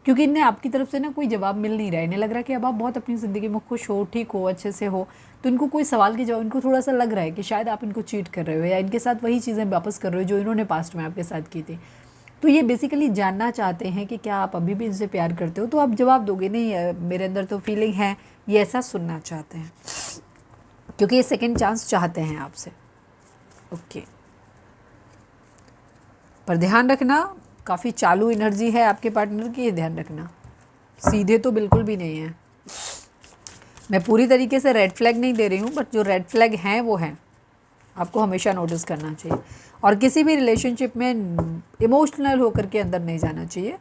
क्योंकि इन्हें आपकी तरफ से ना कोई जवाब मिल नहीं रहा है। इन्हें लग रहा है कि अब आप बहुत अपनी ज़िंदगी में खुश हो, ठीक हो, अच्छे से हो, तो इनको कोई सवाल के जवाब, इनको थोड़ा सा लग रहा है कि शायद आप इनको चीट कर रहे हो या इनके साथ वही चीज़ें वापस कर रहे हो जो इन्होंने पास्ट में आपके साथ की थी। तो ये बेसिकली जानना चाहते हैं कि क्या आप अभी भी इनसे प्यार करते हो, तो आप जवाब दोगे नहीं मेरे अंदर तो फीलिंग है, ये ऐसा सुनना चाहते हैं, क्योंकि ये सेकेंड चांस चाहते हैं आपसे। ओके, पर ध्यान रखना काफ़ी चालू एनर्जी है आपके पार्टनर की, ये ध्यान रखना, सीधे तो बिल्कुल भी नहीं है। मैं पूरी तरीके से रेड फ्लैग नहीं दे रही हूँ, बट जो रेड फ्लैग हैं वो हैं, आपको हमेशा नोटिस करना चाहिए। और किसी भी रिलेशनशिप में इमोशनल होकर के अंदर नहीं जाना चाहिए,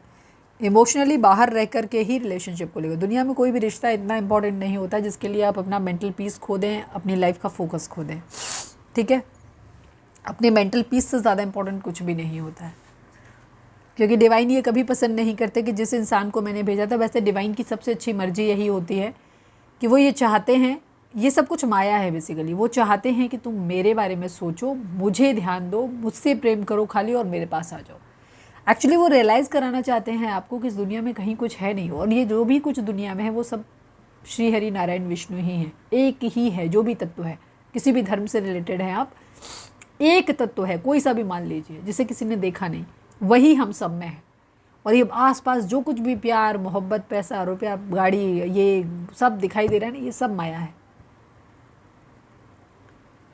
इमोशनली बाहर रह कर के ही रिलेशनशिप को लेकर। दुनिया में कोई भी रिश्ता इतना इंपॉर्टेंट नहीं होता जिसके लिए आप अपना मेंटल पीस खो दें, अपनी लाइफ का फोकस खो दें, ठीक है। अपने मेंटल पीस से ज़्यादा इंपॉर्टेंट कुछ भी नहीं होता है, क्योंकि डिवाइन ये कभी पसंद नहीं करते कि जिस इंसान को मैंने भेजा था, वैसे डिवाइन की सबसे अच्छी मर्जी यही होती है कि वो ये चाहते हैं, ये सब कुछ माया है बेसिकली, वो चाहते हैं कि तुम मेरे बारे में सोचो, मुझे ध्यान दो, मुझसे प्रेम करो खाली और मेरे पास आ जाओ। एक्चुअली वो रियलाइज़ कराना चाहते हैं आपको कि इस दुनिया में कहीं कुछ है नहीं, और ये जो भी कुछ दुनिया में है वो सब श्री हरि नारायण विष्णु ही हैं, एक ही है। जो भी तत्व है, किसी भी धर्म से रिलेटेड है आप, एक तत्व है, कोई सा भी मान लीजिए, जिसे किसी ने देखा नहीं, वही हम सब में है। और ये आसपास जो कुछ भी प्यार मोहब्बत पैसा रुपया गाड़ी ये सब दिखाई दे रहा है ना, ये सब माया है,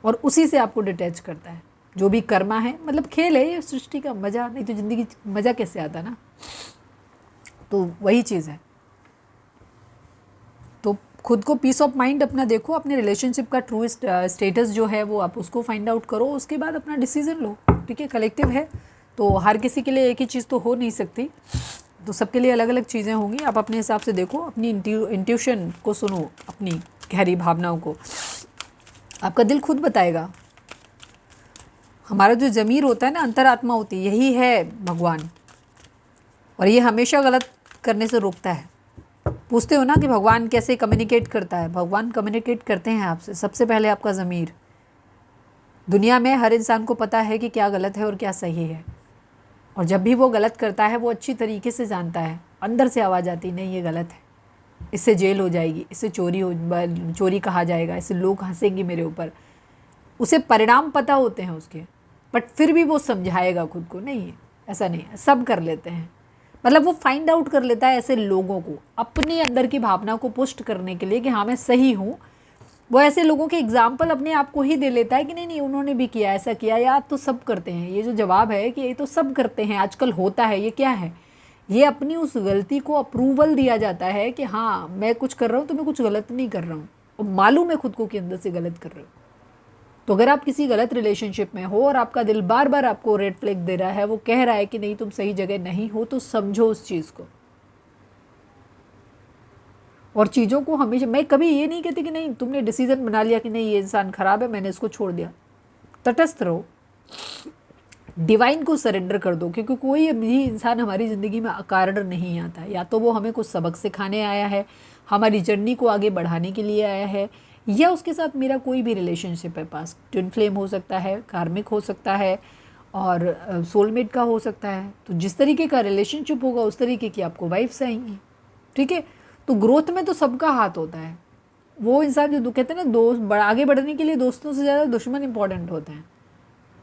और उसी से आपको डिटैच करता है। जो भी कर्मा है, मतलब खेल है ये सृष्टि का, मज़ा नहीं तो ज़िंदगी मज़ा कैसे आता ना, तो वही चीज़ है। तो खुद को पीस ऑफ माइंड अपना देखो, अपने रिलेशनशिप का ट्रू स्टेटस जो है वो आप उसको फाइंड आउट करो, उसके बाद अपना डिसीज़न लो, ठीक है। कलेक्टिव है तो हर किसी के लिए एक ही चीज़ तो हो नहीं सकती, तो सबके लिए अलग अलग चीज़ें होंगी। आप अपने हिसाब से देखो, अपनी इंट्यूशन को सुनो, अपनी गहरी भावनाओं को, आपका दिल खुद बताएगा। हमारा जो ज़मीर होता है ना, अंतरात्मा होती है, यही है भगवान, और ये हमेशा गलत करने से रोकता है। पूछते हो ना कि भगवान कैसे कम्युनिकेट करता है, भगवान कम्युनिकेट करते हैं आपसे, सबसे पहले आपका ज़मीर। दुनिया में हर इंसान को पता है कि क्या गलत है और क्या सही है, और जब भी वो गलत करता है वो अच्छी तरीके से जानता है, अंदर से आवाज़ आती नहीं ये गलत है, इससे जेल हो जाएगी, इससे चोरी कहा जाएगा, इससे लोग हंसेंगे मेरे ऊपर। उसे परिणाम पता होते हैं उसके, बट फिर भी वो समझाएगा खुद को, नहीं ऐसा नहीं है, सब कर लेते हैं। मतलब वो फाइंड आउट कर लेता है ऐसे लोगों को, अपने अंदर की भावना को पुष्ट करने के लिए कि हाँ मैं सही हूँ। वो ऐसे लोगों के एग्जाम्पल अपने आप को ही दे लेता है कि नहीं नहीं उन्होंने भी किया, ऐसा किया, या तो सब करते हैं। ये जो जवाब है कि ये तो सब करते हैं, आजकल होता है, ये क्या है, ये अपनी उस गलती को अप्रूवल दिया जाता है कि हाँ मैं कुछ कर रहा हूँ तो मैं कुछ गलत नहीं कर रहा हूँ, और मालूम है खुद को कि अंदर से गलत कर रहे हो। तो अगर आप किसी गलत रिलेशनशिप में हो और आपका दिल बार बार आपको रेड फ्लैग दे रहा है, वो कह रहा है कि नहीं तुम सही जगह नहीं हो, तो समझो उस चीज़ को। और चीज़ों को हमेशा, मैं कभी ये नहीं कहती कि नहीं तुमने डिसीजन बना लिया कि नहीं ये इंसान ख़राब है मैंने इसको छोड़ दिया, तटस्थ रहो, डिवाइन को सरेंडर कर दो, क्योंकि कोई भी इंसान हमारी ज़िंदगी में अकारण नहीं आता है। या तो वो हमें कुछ सबक सिखाने आया है, हमारी जर्नी को आगे बढ़ाने के लिए आया है, या उसके साथ मेरा कोई भी रिलेशनशिप है, पास ट्विन फ्लेम हो सकता है, कार्मिक हो सकता है, और सोलमेट का हो सकता है। तो जिस तरीके का रिलेशनशिप होगा उस तरीके की आपको वाइफ्स आएंगी, ठीक है। तो ग्रोथ में तो सबका हाथ होता है। वो इंसान जो कहते हैं ना, दोस्त आगे बढ़ने के लिए दोस्तों से ज़्यादा दुश्मन इंपॉर्टेंट होते हैं।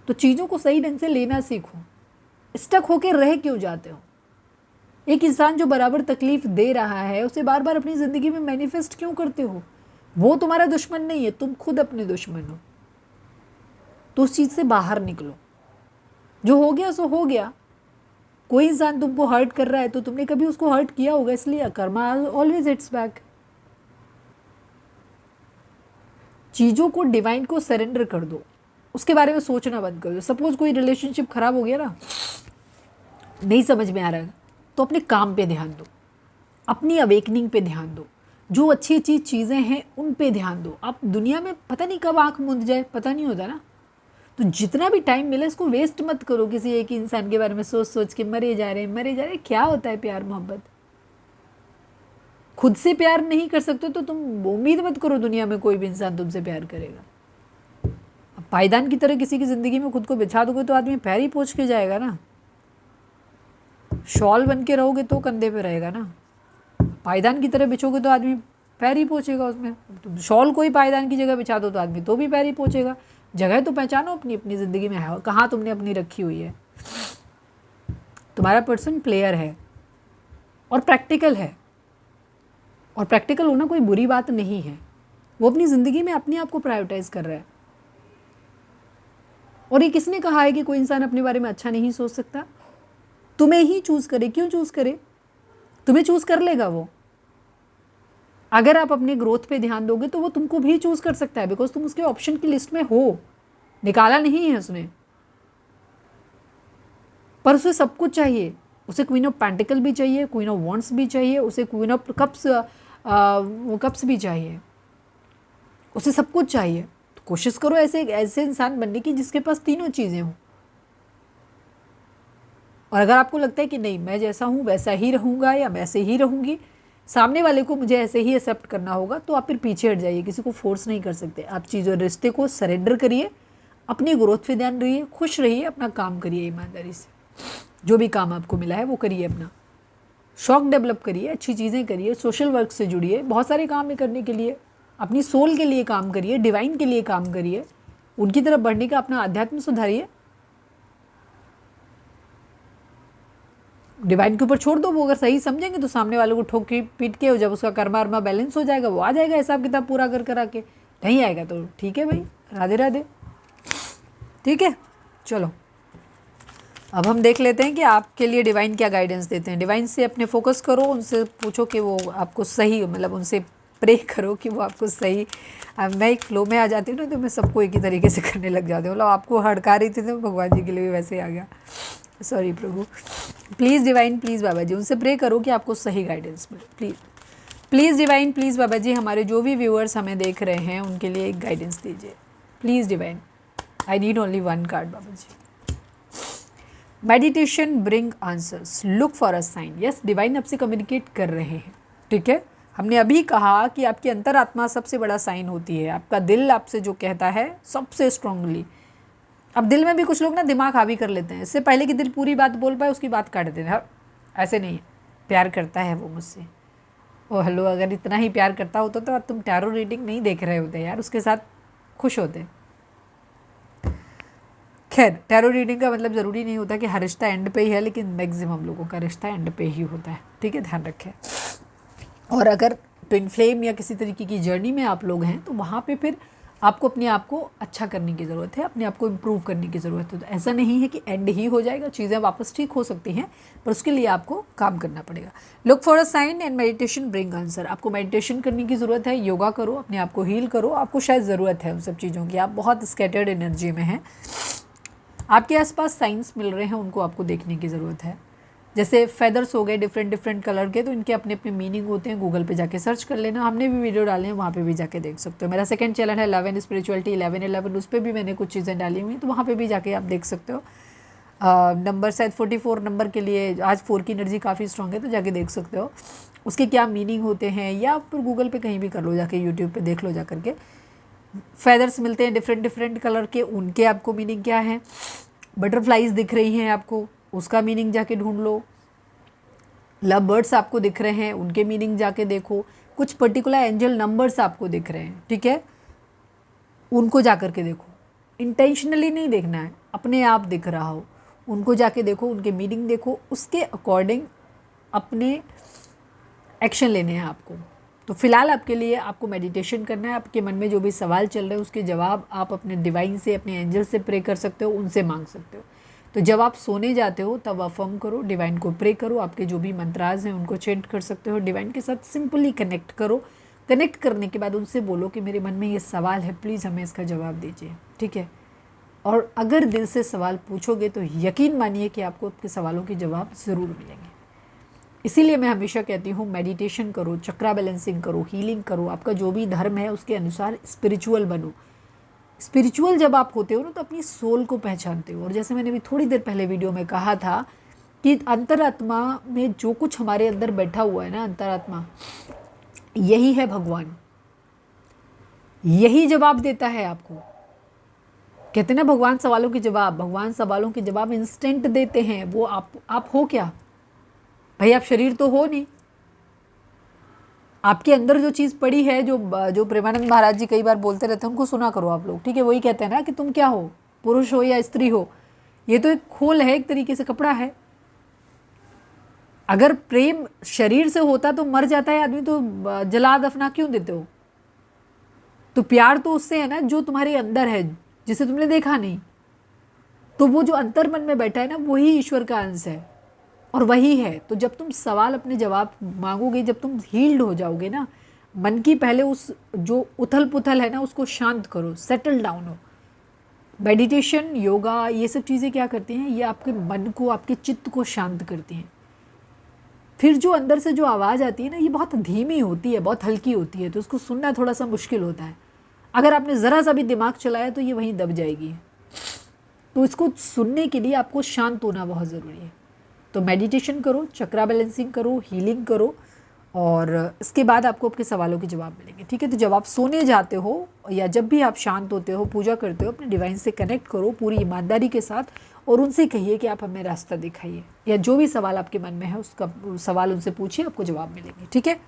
तो चीज़ों को सही ढंग से लेना सीखो, स्टक होके रह क्यों जाते हो। एक इंसान जो बराबर तकलीफ दे रहा है उसे बार बार अपनी ज़िंदगी में मैनिफेस्ट क्यों करते हो। वो तुम्हारा दुश्मन नहीं है, तुम खुद अपने दुश्मन हो। तो उस चीज़ से बाहर निकलो, जो हो गया सो हो गया। कोई इंसान तुमको हर्ट कर रहा है तो तुमने कभी उसको हर्ट किया होगा, इसलिए कर्मा ऑलवेज हिट्स बैक। चीज़ों को डिवाइन को सरेंडर कर दो, उसके बारे में सोचना बंद कर दो। सपोज कोई रिलेशनशिप खराब हो गया ना, नहीं समझ में आ रहा है, तो अपने काम पे ध्यान दो, अपनी अवेकनिंग पे ध्यान दो, जो अच्छी अच्छी चीज़ें हैं उन पे ध्यान दो। आप दुनिया में पता नहीं कब आँख मूंद जाए, पता नहीं होता ना। तो जितना भी टाइम मिले इसको वेस्ट मत करो किसी एक इंसान के बारे में सोच सोच के मरे जा रहे हैं मरे जा रहे हैं। क्या होता है प्यार मोहब्बत। खुद से प्यार नहीं कर सकते तो तुम उम्मीद मत करो दुनिया में कोई भी इंसान तुमसे प्यार करेगा। अब पायदान की तरह किसी की ज़िंदगी में खुद को बिछा दोगे तो आदमी पैर ही पोंछ के जाएगा ना। शॉल बन के रहोगे तो कंधे पे रहेगा ना। पायदान की तरह बिछोगे तो आदमी पैर ही पोंछेगा उसमें। तो शॉल को ही पायदान की जगह बिछा दो तो आदमी तो भी पैर ही पोंछेगा। जगह तो पहचानो अपनी अपनी ज़िंदगी में है, कहाँ तुमने अपनी रखी हुई है। तुम्हारा पर्सन प्लेयर है और प्रैक्टिकल है, और प्रैक्टिकल होना कोई बुरी बात नहीं है। वो अपनी ज़िंदगी में अपने आप को प्रायोरिटाइज कर रहा है। और ये किसने कहा है कि कोई इंसान अपने बारे में अच्छा नहीं सोच सकता? तुम्हें ही चूज़ करे। क्यों चूज़ करे? तुम्हें चूज़ कर लेगा वो। अगर आप अपने ग्रोथ पे ध्यान दोगे तो वो तुमको भी चूज़ कर सकता है, बिकॉज तुम उसके ऑप्शन की लिस्ट में हो। निकाला नहीं है उसने, पर उसे सब कुछ चाहिए। उसे क्वीन ऑफ पेंटिकल भी चाहिए, क्वीन ऑफ वॉन्ड्स भी चाहिए, उसे क्वीन ऑफ कप्स भी चाहिए। उसे सब कुछ चाहिए। तो कोशिश करो ऐसे इंसान बनने की जिसके पास तीनों चीज़ें हों। और अगर आपको लगता है कि नहीं, मैं जैसा हूँ वैसा ही रहूँगा या वैसे ही रहूँगी, सामने वाले को मुझे ऐसे ही एक्सेप्ट करना होगा, तो आप फिर पीछे हट जाइए। किसी को फोर्स नहीं कर सकते। आप चीज़ों रिश्ते को सरेंडर करिए, अपनी ग्रोथ पे ध्यान रहिए, खुश रहिए, अपना काम करिए ईमानदारी से। जो भी काम आपको मिला है वो करिए, अपना शौक डेवलप करिए, अच्छी चीज़ें करिए, सोशल वर्क से जुड़िए। बहुत सारे काम है करने के लिए। अपनी सोल के लिए काम करिए, डिवाइन के लिए काम करिए, उनकी तरफ बढ़ने का अपना अध्यात्म सुधारिए। डिवाइन के ऊपर छोड़ दो। वो अगर सही समझेंगे तो सामने वाले को ठोक के पीट के, जब उसका कर्मा वर्मा बैलेंस हो जाएगा वो आ जाएगा हिसाब किताब पूरा कर करा के। नहीं आएगा तो ठीक है भाई, राधे राधे। ठीक है, चलो अब हम देख लेते हैं कि आपके लिए डिवाइन क्या गाइडेंस देते हैं। डिवाइन से अपने फोकस करो, उनसे पूछो कि वो आपको सही, मतलब उनसे प्रे करो कि वो आपको सही। मैं एक फ्लो में आ जाती हूँ ना, तो मैं सबको एक ही तरीके से करने लग जाती हूँ। मतलब आपको हड़का रही थी तो भगवान जी के लिए भी वैसे ही आ गया। सॉरी प्रभु। प्लीज़ डिवाइन, प्लीज़ बाबा जी, उनसे प्रे करो कि आपको सही गाइडेंस मिले। प्लीज़ प्लीज़ डिवाइन, प्लीज़ बाबा जी, हमारे जो भी व्यूअर्स हमें देख रहे हैं उनके लिए एक गाइडेंस दीजिए please divine. I need only one card बाबा जी। Meditation bring answers, look for a sign. Yes, divine आपसे कम्युनिकेट कर रहे हैं। ठीक है, हमने अभी कहा कि आपकी अंतरात्मा सबसे बड़ा साइन होती है। आपका दिल आपसे जो कहता है सबसे स्ट्रांगली। अब दिल में भी कुछ लोग ना दिमाग हावी कर लेते हैं, इससे पहले कि दिल पूरी बात बोल पाए उसकी बात काट देते हैं। ऐसे नहीं, प्यार करता है वो मुझसे। ओ हेलो, अगर इतना ही प्यार करता होता तो तुम टैरो रीडिंग नहीं देख रहे होते यार, उसके साथ खुश होते। खैर, टैरो रीडिंग का मतलब ज़रूरी नहीं होता कि हर रिश्ता एंड पे ही है, लेकिन मैक्सिमम लोगों का रिश्ता एंड पे ही होता है। ठीक है, ध्यान रखें। और अगर ट्विन फ्लेम या किसी तरीके की जर्नी में आप लोग हैं तो वहाँ पे फिर आपको अपने आप को अच्छा करने की ज़रूरत है, अपने आप को इम्प्रूव करने की ज़रूरत है। तो ऐसा नहीं है कि एंड ही हो जाएगा, चीज़ें वापस ठीक हो सकती हैं, पर उसके लिए आपको काम करना पड़ेगा। Look for a sign and meditation bring answer. आपको मेडिटेशन करने की ज़रूरत है, योगा करो, अपने आप को हील करो। आपको शायद ज़रूरत है उन सब चीज़ों की, आप बहुत स्कैटर्ड एनर्जी में हैं। आपके आसपास साइंस मिल रहे हैं, उनको आपको देखने की ज़रूरत है। जैसे फेदर्स हो गए डिफरेंट कलर के, तो इनके अपने अपने मीनिंग होते हैं। गूगल पे जाके सर्च कर लेना, हमने भी वीडियो डाले हैं, वहाँ पे भी जाके देख सकते हो। मेरा सेकंड चैनल है 11 स्पिरिचुअलिटी 1111, उस पर भी मैंने कुछ चीज़ें डाली हुई, तो वहाँ पे भी जाके आप देख सकते हो। नंबर शायद 44 नंबर के लिए, आज 4 की एनर्जी काफ़ी स्ट्रॉन्ग है, तो जाके देख सकते हो उसके क्या मीनिंग होते हैं, या फिर गूगल पे कहीं भी कर लो, जाके यूट्यूब पे देख लो जा करके। फेदर्स मिलते हैं डिफरेंट कलर के, उनके आपको मीनिंग क्या है। बटरफ्लाइज दिख रही हैं आपको, उसका मीनिंग जाके ढूंढ लो। लव बर्ड्स आपको दिख रहे हैं, उनके मीनिंग जाके देखो। कुछ पर्टिकुलर एंजल नंबर्स आपको दिख रहे हैं, ठीक है, उनको जा कर के देखो। इंटेंशनली नहीं देखना है, अपने आप दिख रहा हो उनको जाके देखो, उनके मीनिंग देखो, उसके अकॉर्डिंग अपने एक्शन लेने हैं आपको। तो फिलहाल आपके लिए आपको मेडिटेशन करना है। आपके मन में जो भी सवाल चल रहे हैं उसके जवाब आप अपने डिवाइन से, अपने एंजल से प्रे कर सकते हो, उनसे मांग सकते हो। तो जब आप सोने जाते हो तब अफर्म करो, डिवाइन को प्रे करो, आपके जो भी मंत्राज हैं उनको चेंट कर सकते हो, डिवाइन के साथ सिंपली कनेक्ट करो। कनेक्ट करने के बाद उनसे बोलो कि मेरे मन में ये सवाल है, प्लीज़ हमें इसका जवाब दीजिए। ठीक है, और अगर दिल से सवाल पूछोगे तो यकीन मानिए कि आपको आपके सवालों के जवाब ज़रूर मिलेंगे। इसीलिए मैं हमेशा कहती हूँ मेडिटेशन करो, चक्रा बैलेंसिंग करो, हीलिंग करो, आपका जो भी धर्म है उसके अनुसार स्पिरिचुअल बनो। स्पिरिचुअल जब आप होते हो ना तो अपनी सोल को पहचानते हो। और जैसे मैंने अभी थोड़ी देर पहले वीडियो में कहा था कि अंतरात्मा में जो कुछ हमारे अंदर बैठा हुआ है ना, अंतरात्मा यही है भगवान, यही जवाब देता है आपको। कहते हैं ना भगवान सवालों के जवाब, भगवान सवालों के जवाब इंस्टेंट देते हैं। वो आप हो क्या भाई? आप शरीर तो हो नहीं। आपके अंदर जो चीज़ पड़ी है, जो प्रेमानंद महाराज जी कई बार बोलते रहते हैं, उनको सुना करो आप लोग, ठीक है? वही कहते हैं ना कि तुम क्या हो, पुरुष हो या स्त्री हो, ये तो एक खोल है, एक तरीके से कपड़ा है। अगर प्रेम शरीर से होता तो मर जाता है आदमी, तो जला दफना क्यों देते हो? तो प्यार तो उससे है ना जो तुम्हारे अंदर है, जिसे तुमने देखा नहीं। तो वो जो अंतर मन में बैठा है ना, वही ईश्वर का अंश है और वही है। तो जब तुम सवाल अपने जवाब मांगोगे, जब तुम हील्ड हो जाओगे ना, मन की पहले उस जो उथल पुथल है ना, उसको शांत करो, सेटल डाउन हो। मेडिटेशन, योगा, ये सब चीज़ें क्या करती हैं? ये आपके मन को, आपके चित्त को शांत करती हैं। फिर जो अंदर से जो आवाज़ आती है ना, ये बहुत धीमी होती है, बहुत हल्की होती है, तो उसको सुनना थोड़ा सा मुश्किल होता है। अगर आपने ज़रा सा भी दिमाग चलाया तो ये वहीं दब जाएगी। तो इसको सुनने के लिए आपको शांत होना बहुत ज़रूरी है। तो मेडिटेशन करो, चक्रा बैलेंसिंग करो, हीलिंग करो, और इसके बाद आपको आपके सवालों के जवाब मिलेंगे, ठीक है? तो जब आप सोने जाते हो या जब भी आप शांत होते हो, पूजा करते हो, अपने डिवाइन से कनेक्ट करो पूरी ईमानदारी के साथ, और उनसे कहिए कि आप हमें रास्ता दिखाइए, या जो भी सवाल आपके मन में है उसका सवाल उनसे पूछिए, आपको जवाब मिलेंगे, ठीक है?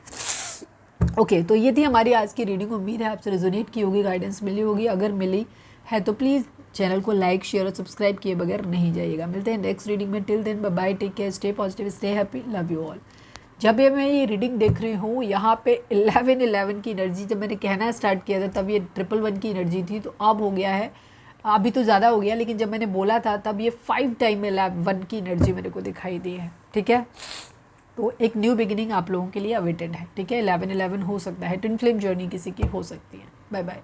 ओके, तो ये थी हमारी आज की रीडिंग। उम्मीद है आपसे रेजोनेट की होगी, गाइडेंस मिली होगी। अगर मिली है तो प्लीज़ चैनल को लाइक, शेयर और सब्सक्राइब किए बगैर नहीं जाइएगा। मिलते हैं नेक्स्ट रीडिंग में। Till then bye bye, take care, stay positive, stay happy, love you all. जब ये मैं ये रीडिंग देख रही हूँ, यहाँ पे 11 की एनर्जी, जब मैंने कहना स्टार्ट किया था तब ये 111 की एनर्जी थी, तो अब हो गया है, अभी तो ज़्यादा हो गया, लेकिन जब मैंने बोला था तब ये 5 टाइम 11 की एनर्जी मेरे को दिखाई दी है, ठीक है? तो एक न्यू बिगिनिंग आप लोगों के लिए अवेटेड है, ठीक है? 11 हो सकता है, ट्विन फ्लेम जर्नी किसी की हो सकती है। Bye bye.